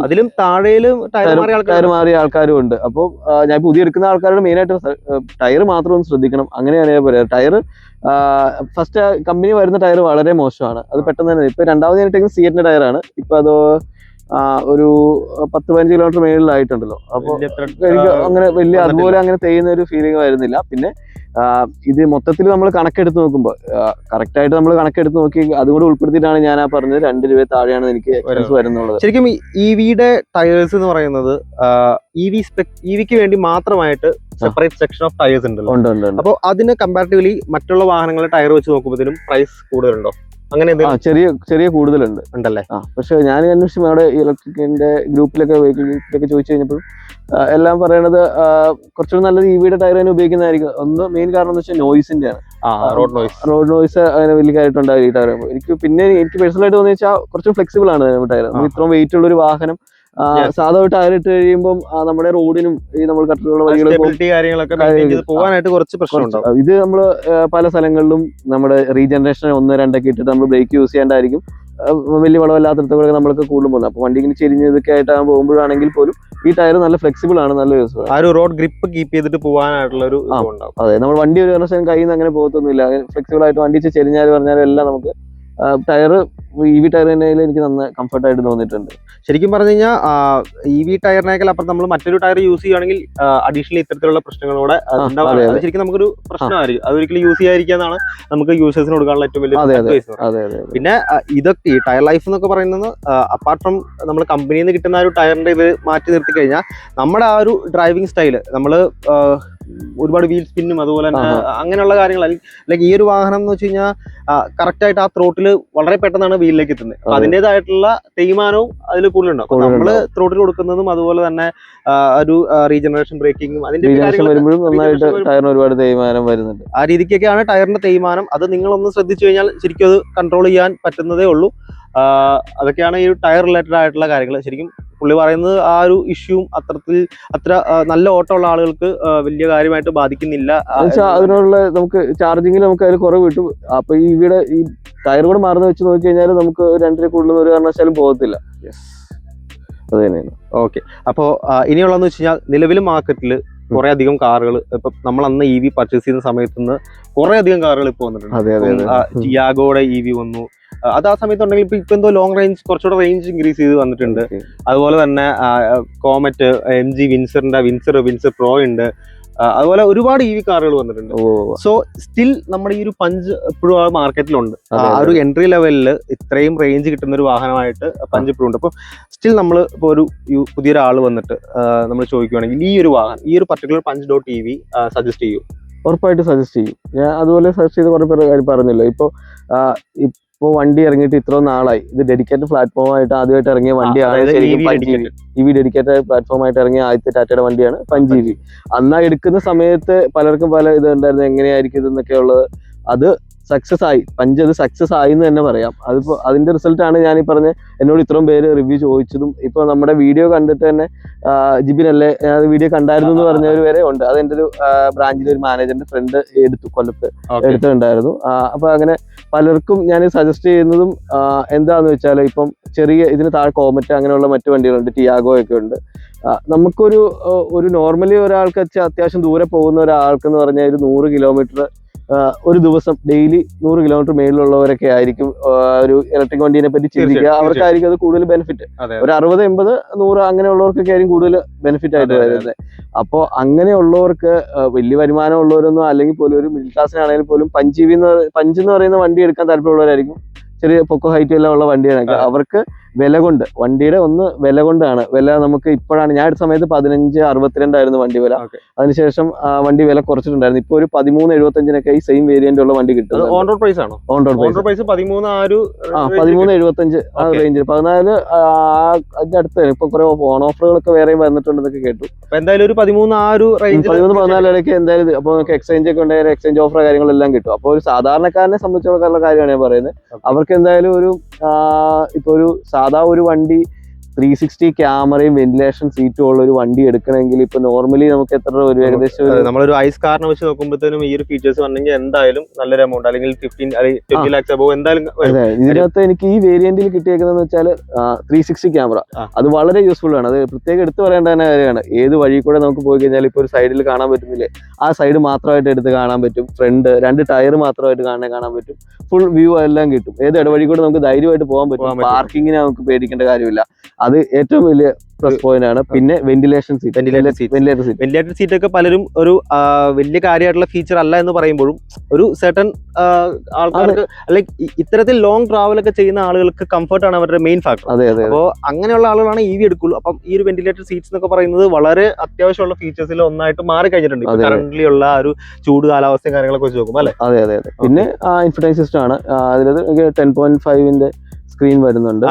അതിലും താഴെയിലും ടയർ മാറിയ ആൾക്കാരും ഉണ്ട്. അപ്പോൾ ഞാൻ പുതിയ എടുക്കുന്ന ആൾക്കാരോട് മെയിനായിട്ട് ടയർ മാത്രം ഒന്ന് ശ്രദ്ധിക്കണം. അങ്ങനെയാണ് ഞാൻ പറയാം. ടയർ ഫസ്റ്റ് കമ്പനി വരുന്ന ടയർ വളരെ മോശമാണ്. അത് പെട്ടെന്ന് തന്നെ ഇപ്പൊ രണ്ടാമത് ഞാൻ ഇട്ടേക്കുന്ന സിയറ്റിന്റെ ടയറാണ്. ഇപ്പൊ അത് ഒരു 10-15 കിലോമീറ്റർ മേളിലായിട്ടുണ്ടല്ലോ. അപ്പൊ എനിക്ക് അങ്ങനെ വലിയ അതുപോലെ അങ്ങനെ തേയുന്ന ഒരു ഫീലിംഗ് വരുന്നില്ല. പിന്നെ ഇത് മൊത്തത്തിൽ നമ്മൾ കണക്കെടുത്ത് നോക്കുമ്പോൾ കറക്റ്റ് ആയിട്ട് നമ്മൾ കണക്കെടുത്ത് നോക്കി അതുകൂടെ ഉൾപ്പെടുത്തിയിട്ടാണ് ഞാൻ ആ പറഞ്ഞത് 2 രൂപ താഴെയാണ് എനിക്ക് എക്സ്പെൻസ് വരുന്നുള്ളത്. ശരിക്കും ഇവിയുടെ ടയേഴ്സ് എന്ന് പറയുന്നത് ഇവിക്ക് വേണ്ടി മാത്രമായിട്ട് സെപ്പറേറ്റ് സെക്ഷൻ ഓഫ് ടയേഴ്സ് ഉണ്ടല്ലോ. അപ്പോൾ അതിന് കമ്പാരിറ്റീവ്ലി മറ്റുള്ള വാഹനങ്ങളുടെ ടയർ വെച്ച് നോക്കുമ്പോഴത്തേനും പ്രൈസ് കൂടുതലുണ്ടോ? അങ്ങനെ ചെറിയ കൂടുതലുണ്ട് ഉണ്ടല്ലേ? പക്ഷെ ഞാൻ അന്വേഷിച്ചു അവിടെ ഇലക്ട്രിക്കിന്റെ ഗ്രൂപ്പിലൊക്കെ വെഹിക്കിളിലൊക്കെ ചോദിച്ചു കഴിഞ്ഞപ്പോൾ എല്ലാം പറയണത് കുറച്ചുകൂടി നല്ലത് ഇവിയുടെ ടയർ തന്നെ ഉപയോഗിക്കുന്നതായിരിക്കും. ഒന്ന് മെയിൻ കാരണം എന്ന് വെച്ചാൽ നോയിസിന്റെ ആണ്. റോഡ് നോയിസ് അങ്ങനെ വലിയ കാര്യമായിട്ടുണ്ടാവും ഈ ടയർ. എനിക്ക് പേഴ്സണലായിട്ട് തോന്നി വെച്ചാൽ കുറച്ച് ഫ്ലെക്സിബിൾ ആണ് ടയർ. ഇത്രയും വെയിറ്റ് ഉള്ള ഒരു വാഹനം സാധാ ടയർ ഇട്ട് കഴിയുമ്പോൾ നമ്മുടെ റോഡിനും ഈ നമ്മൾ കട്ടിലുള്ള പോകാനായിട്ട് കുറച്ച് പ്രശ്നമുണ്ടാവും. ഇത് നമ്മൾ പല സ്ഥലങ്ങളിലും നമ്മുടെ റീജനറേഷൻ 1-2 ഇട്ടിട്ട് നമ്മൾ ബ്രേക്ക് യൂസ് ചെയ്യാണ്ടായിരിക്കും വലിയ വളമല്ലാത്തടത്തൊക്കെ നമ്മൾക്ക് കൂടുതൽ പോകുന്നത്. അപ്പൊ വണ്ടി ഇങ്ങനെ ചെരിഞ്ഞ് ഇതൊക്കെ ആയിട്ടാണ് പോകുമ്പോഴാണെങ്കിൽ പോലും ഈ ടയർ നല്ല ഫ്ലെക്സിബിൾ ആണ്, നല്ല യൂസ്ഫുൾ. ആ ഒരു റോഡ് ഗ്രിപ്പ് കീപ്പ് ചെയ്തിട്ട് പോകാനായിട്ടുള്ള ഒരു അതെ, നമ്മൾ വണ്ടി ഒരു വർഷം കയ്യിൽ നിന്ന് അങ്ങനെ പോകത്തൊന്നുമില്ല. ഫ്ലെക്സിബിൾ ആയിട്ട് വണ്ടി ചെരിഞ്ഞാലും പറഞ്ഞാലും എല്ലാം നമുക്ക് ടയർ ഇവി ടയർ തന്നെ എനിക്ക് നന്നായി കംഫർട്ടായിട്ട് തോന്നിയിട്ടുണ്ട്. ശരിക്കും പറഞ്ഞു കഴിഞ്ഞാൽ ഇവി ടയറിനേക്കാൾ അപ്പുറം നമ്മൾ മറ്റൊരു ടയർ യൂസ് ചെയ്യുകയാണെങ്കിൽ അഡീഷണലി ഇത്തരത്തിലുള്ള പ്രശ്നങ്ങളോടെ ശരിക്കും നമുക്കൊരു പ്രശ്നമായിരിക്കും. അതൊരിക്കലും യൂസ് ചെയ്യാതിരിക്കാന്നാണ് നമുക്ക് യൂസേഴ്സിന് കൊടുക്കാനുള്ള ഏറ്റവും വലിയ അഡ്വൈസ്. പിന്നെ ഇതൊക്കെ ഈ ടയർ ലൈഫ് എന്നൊക്കെ പറയുന്നത് അപ്പാർട്ട് ഫ്രം നമ്മൾ കമ്പനിയിൽ നിന്ന് കിട്ടുന്ന ഒരു ടയറിന്റെ ഇത് മാറ്റി നിർത്തി കഴിഞ്ഞാൽ നമ്മുടെ ആ ഒരു ഡ്രൈവിംഗ് സ്റ്റൈല് നമ്മൾ ഒരുപാട് വീൽ സ്പിന്നും അതുപോലെ തന്നെ അങ്ങനെയുള്ള കാര്യങ്ങൾ അല്ലെങ്കിൽ ഈ ഒരു വാഹനം എന്ന് വെച്ച് കഴിഞ്ഞാൽ കറക്റ്റ് ആയിട്ട് ആ ത്രോട്ടിൽ വളരെ പെട്ടെന്നാണ് വീലിലേക്ക് എത്തുന്നത്. അപ്പൊ അതിൻ്റെതായിട്ടുള്ള തേയ്മാനവും അതിൽ കൂടുതലുണ്ടാവും. അപ്പൊ നമ്മള് ത്രോട്ടിൽ കൊടുക്കുന്നതും അതുപോലെ തന്നെ ഒരു റീജനറേഷൻ ബ്രേക്കിങ്ങും അതിന്റെ ഒരുപാട് തേയ്മാനം വരുന്നുണ്ട്. ആ രീതിക്കൊക്കെയാണ് ടയറിന്റെ തേയ്മാനം. അത് നിങ്ങളൊന്ന് ശ്രദ്ധിച്ചു കഴിഞ്ഞാൽ ശരിക്കും അത് കൺട്രോൾ ചെയ്യാൻ പറ്റുന്നതേ ഉള്ളൂ. അതൊക്കെയാണ് ഈ ഒരു ടയർ റിലേറ്റഡ് ആയിട്ടുള്ള കാര്യങ്ങൾ. ശരിക്കും പുള്ളി പറയുന്നത് ആ ഒരു ഇഷ്യൂവും അത്ര നല്ല ഓട്ടമുള്ള ആളുകൾക്ക് വലിയ കാര്യമായിട്ട് ബാധിക്കുന്നില്ല. അതിനുള്ള നമുക്ക് ചാർജിങ്ങിൽ നമുക്ക് അതിൽ കുറവ് കിട്ടും. അപ്പൊ ഇവിടെ ഈ ടയർ കൂടെ മാറുന്ന വെച്ച് നോക്കി കഴിഞ്ഞാൽ നമുക്ക് 2 കൂടുതൽ ഒരു കാരണവശാലും പോകത്തില്ല. അത് തന്നെയാണ്. ഓക്കെ, അപ്പോൾ ഇനിയുള്ളതെന്ന് വെച്ച് കഴിഞ്ഞാൽ നിലവിൽ മാർക്കറ്റിൽ കുറെ അധികം കാറുകൾ ഇപ്പൊ നമ്മൾ അന്ന് EV പർച്ചേസ് ചെയ്യുന്ന സമയത്ത് നിന്ന് കുറെ അധികം കാറുകൾ ഇപ്പൊ വന്നിട്ടുണ്ട്. ടിയാഗോയുടെ EV വന്നു. അത് ആ സമയത്ത് ഉണ്ടെങ്കിൽ ഇപ്പൊ എന്തോ ലോങ് റേഞ്ച് കുറച്ചുകൂടെ റേഞ്ച് ഇൻക്രീസ് ചെയ്ത് വന്നിട്ടുണ്ട്. അതുപോലെ തന്നെ കോമറ്റ്, MG വിൻസർ പ്രോ ഉണ്ട്. അതുപോലെ ഒരുപാട് EV കാറുകൾ വന്നിട്ടുണ്ട്. സോ സ്റ്റിൽ നമ്മുടെ ഈ ഒരു പഞ്ച് ഇപ്പോഴും ആ മാർക്കറ്റിലുണ്ട്. ആ ഒരു എൻട്രി ലെവലിൽ ഇത്രയും റേഞ്ച് കിട്ടുന്ന ഒരു വാഹനമായിട്ട് പഞ്ച് ഇപ്പോഴും ഉണ്ട്. അപ്പൊ സ്റ്റിൽ നമ്മൾ ഇപ്പോൾ ഒരു പുതിയൊരാൾ വന്നിട്ട് നമ്മൾ ചോദിക്കുകയാണെങ്കിൽ ഈ ഒരു വാഹനം, ഈ ഒരു പർട്ടിക്കുലർ Punch.ev സജസ്റ്റ് ചെയ്യും? ഉറപ്പായിട്ട് സജസ്റ്റ് ചെയ്യും. ഞാൻ അതുപോലെ സജസ്റ്റ് ചെയ്ത് കുറെ പേര് കാര്യം പറഞ്ഞല്ലോ. ഇപ്പോൾ വണ്ടി ഇറങ്ങിയിട്ട് ഇത്ര നാളായി. ഇത് ഡെഡിക്കേറ്റഡ് പ്ലാറ്റ്ഫോമായിട്ട് ആദ്യമായിട്ട് ഇറങ്ങിയ വണ്ടിയാണ് EV ഡെഡിക്കേറ്റഡ് പ്ലാറ്റ്ഫോമായിട്ട് ഇറങ്ങിയ ആദ്യത്തെ ടാറ്റയുടെ വണ്ടിയാണ് Punch EV. അന്നാ എടുക്കുന്ന സമയത്ത് പലർക്കും പല ഇത് ഉണ്ടായിരുന്നു, എങ്ങനെയായിരിക്കും ഇതെന്നൊക്കെ ഉള്ളത്. അത് സക്സസ് ആയി. പഞ്ച് അത് സക്സസ് ആയി എന്ന് തന്നെ പറയാം. അതിപ്പോ അതിന്റെ റിസൾട്ടാണ് ഞാൻ ഈ പറഞ്ഞ എന്നോട് ഇത്രയും പേര് റിവ്യൂ ചോദിച്ചതും. ഇപ്പൊ നമ്മുടെ വീഡിയോ കണ്ടിട്ട് തന്നെ ജിബിനല്ലേ വീഡിയോ കണ്ടായിരുന്നു എന്ന് പറഞ്ഞവർ വരെ ഉണ്ട്. അതെന്റെ ഒരു ബ്രാഞ്ചിലെ ഒരു മാനേജറിന്റെ ഫ്രണ്ട് കൊല്ലത്ത് എടുത്തിട്ടുണ്ടായിരുന്നു. അപ്പൊ അങ്ങനെ പലർക്കും ഞാൻ സജസ്റ്റ് ചെയ്യുന്നതും എന്താന്ന് വെച്ചാൽ ഇപ്പം ചെറിയ ഇതിന് താഴെ കോമറ്റ് അങ്ങനെയുള്ള മറ്റു വണ്ടികളുണ്ട്, ടിയാഗോ ഒക്കെ ഉണ്ട്. നമുക്കൊരു നോർമലി ഒരാൾക്ക് അത്യാവശ്യം ദൂരെ പോകുന്ന ഒരാൾക്കെന്ന് പറഞ്ഞാൽ ഒരു 100 കിലോമീറ്റർ ഒരു ദിവസം ഡെയിലി 100 കിലോമീറ്റർ മേളിലുള്ളവരൊക്കെ ആയിരിക്കും ഒരു ഇലക്ട്രിക് വണ്ടീനെ പറ്റി ചിന്തിക്കുക. അവർക്കായിരിക്കും അത് കൂടുതൽ ബെനിഫിറ്റ്. ഒരു 60, 80, 100 അങ്ങനെയുള്ളവർക്കൊക്കെ ആയിരിക്കും കൂടുതൽ ബെനിഫിറ്റ് ആയിട്ട് വരുന്നത്. അപ്പോൾ അങ്ങനെയുള്ളവർക്ക് വലിയ വരുമാനം ഉള്ളവരൊന്നും അല്ലെങ്കിൽ പോലും ഒരു മിഡിൽ ക്ലാസ്സിനാണെങ്കിൽ പോലും പഞ്ച് എന്ന് പറയുന്ന വണ്ടി എടുക്കാൻ താല്പര്യമുള്ളവരായിരിക്കും. ചെറിയ പൊക്കോ ഹൈറ്റ് എല്ലാം ഉള്ള വണ്ടിയാണ്. അവർക്ക് വില കൊണ്ട്, വണ്ടിയുടെ വില കൊണ്ടാണ്. വില നമുക്ക് ഇപ്പോഴാണ്, ഞാൻ എടുത്ത സമയത്ത് 1562 ആയിരുന്നു വണ്ടി വില. അതിനുശേഷം വണ്ടി വില കുറച്ചിട്ടുണ്ടായിരുന്നു. ഇപ്പൊ ഒരു 1375 ഈ സെയിം വേരിയന്റ് ഉള്ള വണ്ടി കിട്ടും. ഓൺ റോഡ് പ്രൈസ് ആണോ? ഓൺ റോഡ് പ്രൈസ് 1375 ആ റേഞ്ചിൽ. 14 അതിന്റെ അടുത്ത് ഇപ്പൊ കുറെ ഓൺ ഓഫറുകളൊക്കെ വേറെ വന്നിട്ടുണ്ടെന്നൊക്കെ കേട്ടു. എന്തായാലും ഒരു 13-14 ഇടയ്ക്ക് എന്തായാലും അപ്പൊ നമുക്ക് എക്സ്ചേഞ്ച് ഒക്കെ ഉണ്ടായാലും എക്സ്ചേഞ്ച് ഓഫർ കാര്യങ്ങളെല്ലാം കിട്ടും. അപ്പൊ ഒരു സാധാരണക്കാരനെ സംബന്ധിച്ചുള്ള കാര്യമാണ് ഞാൻ പറയുന്നത്. അവർക്ക് എന്തായാലും ഇപ്പൊ ഒരു സാധാ ഒരു വണ്ടി 360 ക്യാമറയും വെന്റിലേഷൻ സീറ്റും ഉള്ള ഒരു വണ്ടി എടുക്കണമെങ്കിൽ ഇപ്പൊ നോർമലി നമുക്ക് എത്ര രൂപ വരും? ഏകദേശം നമ്മളൊരു ഐസ് കാറിനെ വെച്ച് നോക്കുമ്പോഴത്തേനും ഈ ഒരു ഫീച്ചേഴ്സ് വന്നെങ്കിൽ എന്തായാലും നല്ലൊരു എമൗണ്ട്, അല്ലെങ്കിൽ 20 lakhs above എന്തായാലും. ഇതിനകത്ത് എനിക്ക് ഈ വേരിയന്റിൽ കിട്ടിയേക്കുന്നതെന്ന് വെച്ചാൽ 360 ക്യാമറ, അത് വളരെ യൂസ്ഫുൾ ആണ്. അത് പ്രത്യേകം എടുത്തു പറയേണ്ട തന്നെ കാര്യമാണ്. ഏത് വഴി കൂടെ നമുക്ക് പോയി കഴിഞ്ഞാൽ ഇപ്പൊ ഒരു സൈഡിൽ കാണാൻ പറ്റുന്നില്ലേ, ആ സൈഡ് മാത്രമായിട്ട് എടുത്ത് കാണാൻ പറ്റും. ഫ്രണ്ട് 2 ടയർ മാത്രമായിട്ട് കാണാൻ പറ്റും. ഫുൾ വ്യൂ എല്ലാം കിട്ടും. ഏത് ഇടവഴി കൂടെ നമുക്ക് ധൈര്യമായിട്ട് പോകാൻ പറ്റും. പാർക്കിങ്ങിന് നമുക്ക് പേടിക്കേണ്ട കാര്യമില്ല. അത് ഏറ്റവും വലിയ പ്ലസ് പോയിന്റ് ആണ്. പിന്നെ വെന്റിലേഷൻ സീറ്റ്, വെന്റിലേറ്റർ സീറ്റ് ഒക്കെ പലരും ഒരു വലിയ കാര്യമായിട്ടുള്ള ഫീച്ചർ അല്ല എന്ന് പറയുമ്പോഴും ഒരു സെർട്ടൺ ആൾക്കാർക്ക് അല്ലെങ്കിൽ ഇത്തരത്തിൽ ലോങ് ട്രാവൽ ഒക്കെ ചെയ്യുന്ന ആളുകൾക്ക് കംഫർട്ട് ആണ് അവരുടെ മെയിൻ ഫാക്ടർ. അപ്പോൾ അങ്ങനെയുള്ള ആളുകളാണ് EV എടുക്കുള്ളൂ. അപ്പം ഈ ഒരു വെന്റിലേറ്റർ സീറ്റ്സ് എന്നൊക്കെ പറയുന്നത് വളരെ അത്യാവശ്യമുള്ള ഫീച്ചേഴ്സിൽ ഒന്നായിട്ട് മാറി കഴിഞ്ഞിട്ടുണ്ട് കറന്റ്ലി ഉള്ള ഒരു ചൂട് കാലാവസ്ഥയും കാര്യങ്ങളൊക്കെ വെച്ച് നോക്കുമ്പോൾ അല്ലെ. അതെ. പിന്നെ ഇൻഫർടൈൻമെന്റ് സിസ്റ്റം ആണ് അതിലത് 10.5 സ്ക്രീൻ വരുന്നുണ്ട്.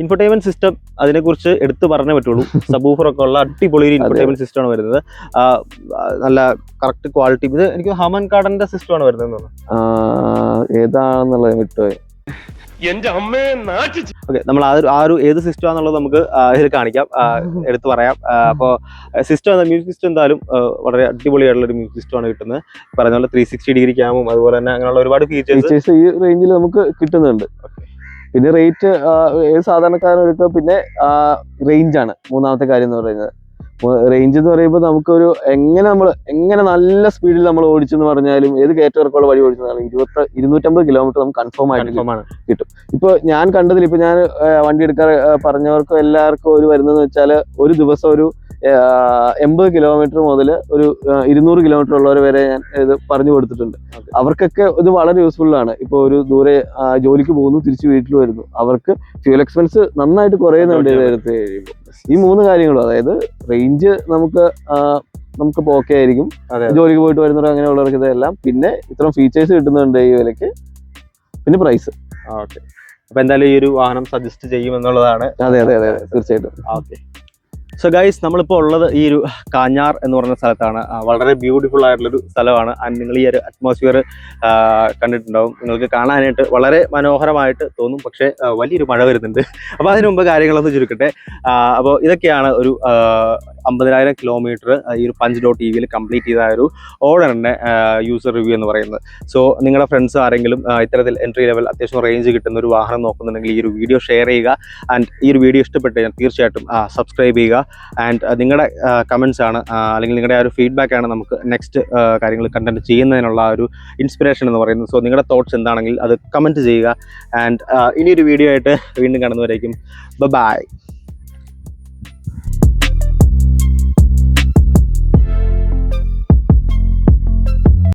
ഇൻഫർടൈൻമെന്റ് സിസ്റ്റം അതിനെക്കുറിച്ച് എടുത്തു പറഞ്ഞേ പറ്റുള്ളൂ. സബൂഫർ ഒക്കെ ഉള്ള അടിപൊളി ഒരു ഇൻഫർടൈൻമെന്റ് സിസ്റ്റം ആണ് വരുന്നത്. നല്ല കറക്റ്റ് ക്വാളിറ്റി. ഇത് എനിക്ക് ഹമൻ കാർഡന്റെ സിസ്റ്റം ആണ് വരുന്നത്. ഏതാണെന്നുള്ളത് വിട്ടുപോയി. ഓക്കെ, നമ്മൾ ആ ഒരു ഏത് സിസ്റ്റം ആണെന്നുള്ളത് നമുക്ക് ഇതിൽ കാണിക്കാം, എടുത്തു പറയാം. അപ്പോൾ സിസ്റ്റം മ്യൂസിക് സിസ്റ്റം എന്തായാലും വളരെ അടിപൊളിയായിട്ടുള്ള ഒരു മ്യൂസിക് സിസ്റ്റം ആണ് കിട്ടുന്നത്. പറഞ്ഞ പോലെ 360 ഡിഗ്രി ക്യാമും അതുപോലെ തന്നെ അങ്ങനെയുള്ള ഒരുപാട് ഫീച്ചേഴ്സ് ഈ റേഞ്ചിൽ നമുക്ക് കിട്ടുന്നുണ്ട്. പിന്നെ റേറ്റ് ഏത് സാധാരണക്കാരനൊക്കെ. പിന്നെ റേഞ്ചാണ് മൂന്നാമത്തെ കാര്യം എന്ന് പറയുന്നത്. റേഞ്ച് എന്ന് പറയുമ്പോൾ നമുക്കൊരു എങ്ങനെ നല്ല സ്പീഡിൽ നമ്മൾ ഓടിച്ചെന്ന് പറഞ്ഞാലും ഏത് കയറ്റവർക്കുള്ള വഴി ഓടിച്ചെന്നാലും 250 കിലോമീറ്റർ നമുക്ക് കൺഫേം ആയിട്ട് കിട്ടും. ഇപ്പൊ ഞാൻ കണ്ടതിൽ ഇപ്പൊ ഞാൻ വണ്ടി എടുക്കാൻ പറഞ്ഞവർക്കും എല്ലാവർക്കും ഒരു വരുന്നതെന്ന് വെച്ചാൽ ഒരു ദിവസം ഒരു 80 കിലോമീറ്റർ മുതൽ ഒരു 200 കിലോമീറ്റർ ഉള്ളവർ വരെ ഞാൻ ഇത് പറഞ്ഞു കൊടുത്തിട്ടുണ്ട്. അവർക്കൊക്കെ ഇത് വളരെ യൂസ്ഫുൾ ആണ്. ഇപ്പൊ ഒരു ദൂരെ ജോലിക്ക് പോകുന്നു, തിരിച്ച് വീട്ടിൽ വരുന്നു, അവർക്ക് ഫ്യൂൽ എക്സ്പെൻസ് നന്നായിട്ട് കുറയുന്നുണ്ട് ഇത് എടുത്ത് കഴിയുമ്പോൾ. ഈ 3 കാര്യങ്ങളും, അതായത് റേഞ്ച് നമുക്ക് ഓക്കെ ആയിരിക്കും, ജോലിക്ക് പോയിട്ട് വരുന്നവർ അങ്ങനെയുള്ളവർക്ക് ഇതെല്ലാം, പിന്നെ ഇത്രയും ഫീച്ചേഴ്സ് കിട്ടുന്നുണ്ട് ഈ വിലക്ക്, പിന്നെ പ്രൈസ്. ഓക്കെ, അപ്പൊ എന്തായാലും ഈ ഒരു വാഹനം സജസ്റ്റ് ചെയ്യുമെന്നുള്ളതാണ്. അതെ തീർച്ചയായിട്ടും. ഓക്കെ, സോ ഗൈസ്, നമ്മളിപ്പോൾ ഉള്ളത് ഈ ഒരു കാഞ്ഞാർ എന്ന് പറയുന്ന സ്ഥലത്താണ്. വളരെ ബ്യൂട്ടിഫുൾ ആയിട്ടുള്ളൊരു സ്ഥലമാണ്. ആൻഡ് നിങ്ങൾ ഈ ഒരു അറ്റ്മോസ്ഫിയർ കണ്ടിട്ടുണ്ടാവും. നിങ്ങൾക്ക് കാണാനായിട്ട് വളരെ മനോഹരമായിട്ട് തോന്നും, പക്ഷേ വലിയൊരു മഴ വരുന്നുണ്ട്. അപ്പോൾ അതിന് മുമ്പ് കാര്യങ്ങളൊന്ന് ചുരുക്കട്ടെ. അപ്പോൾ ഇതൊക്കെയാണ് ഒരു 50,000 കിലോമീറ്റർ ഈ ഒരു punch.ev കംപ്ലീറ്റ് ചെയ്ത ഒരു ഓണറിൻ്റെ യൂസർ റിവ്യൂ എന്ന് പറയുന്നത്. സോ നിങ്ങളുടെ ഫ്രണ്ട്സ് ആരെങ്കിലും ഇത്തരത്തിൽ എൻട്രി ലെവൽ അത്യാവശ്യം റേഞ്ച് കിട്ടുന്ന ഒരു വാഹനം നോക്കുന്നുണ്ടെങ്കിൽ ഈ ഒരു വീഡിയോ ഷെയർ ചെയ്യുക. ആൻഡ് ഈ ഒരു വീഡിയോ ഇഷ്ടപ്പെട്ട് കഴിഞ്ഞാൽ തീർച്ചയായിട്ടും സബ്സ്ക്രൈബ് ചെയ്യുക. ആൻഡ് നിങ്ങളുടെ കമൻസ് ആണ് അല്ലെങ്കിൽ നിങ്ങളുടെ ആ ഒരു ഫീഡ്ബാക്ക് ആണ് നമുക്ക് നെക്സ്റ്റ് കാര്യങ്ങൾ കണ്ടന്റ് ചെയ്യുന്നതിനുള്ള ഒരു ഇൻസ്പിറേഷൻ എന്ന് പറയുന്നത്. സോ നിങ്ങളുടെ തോട്ട്സ് എന്താണെങ്കിൽ അത് കമൻറ്റ് ചെയ്യുക. ആൻഡ് ഇനിയൊരു വീഡിയോ ആയിട്ട് വീണ്ടും കാണുന്നവരേക്കും ബൈ.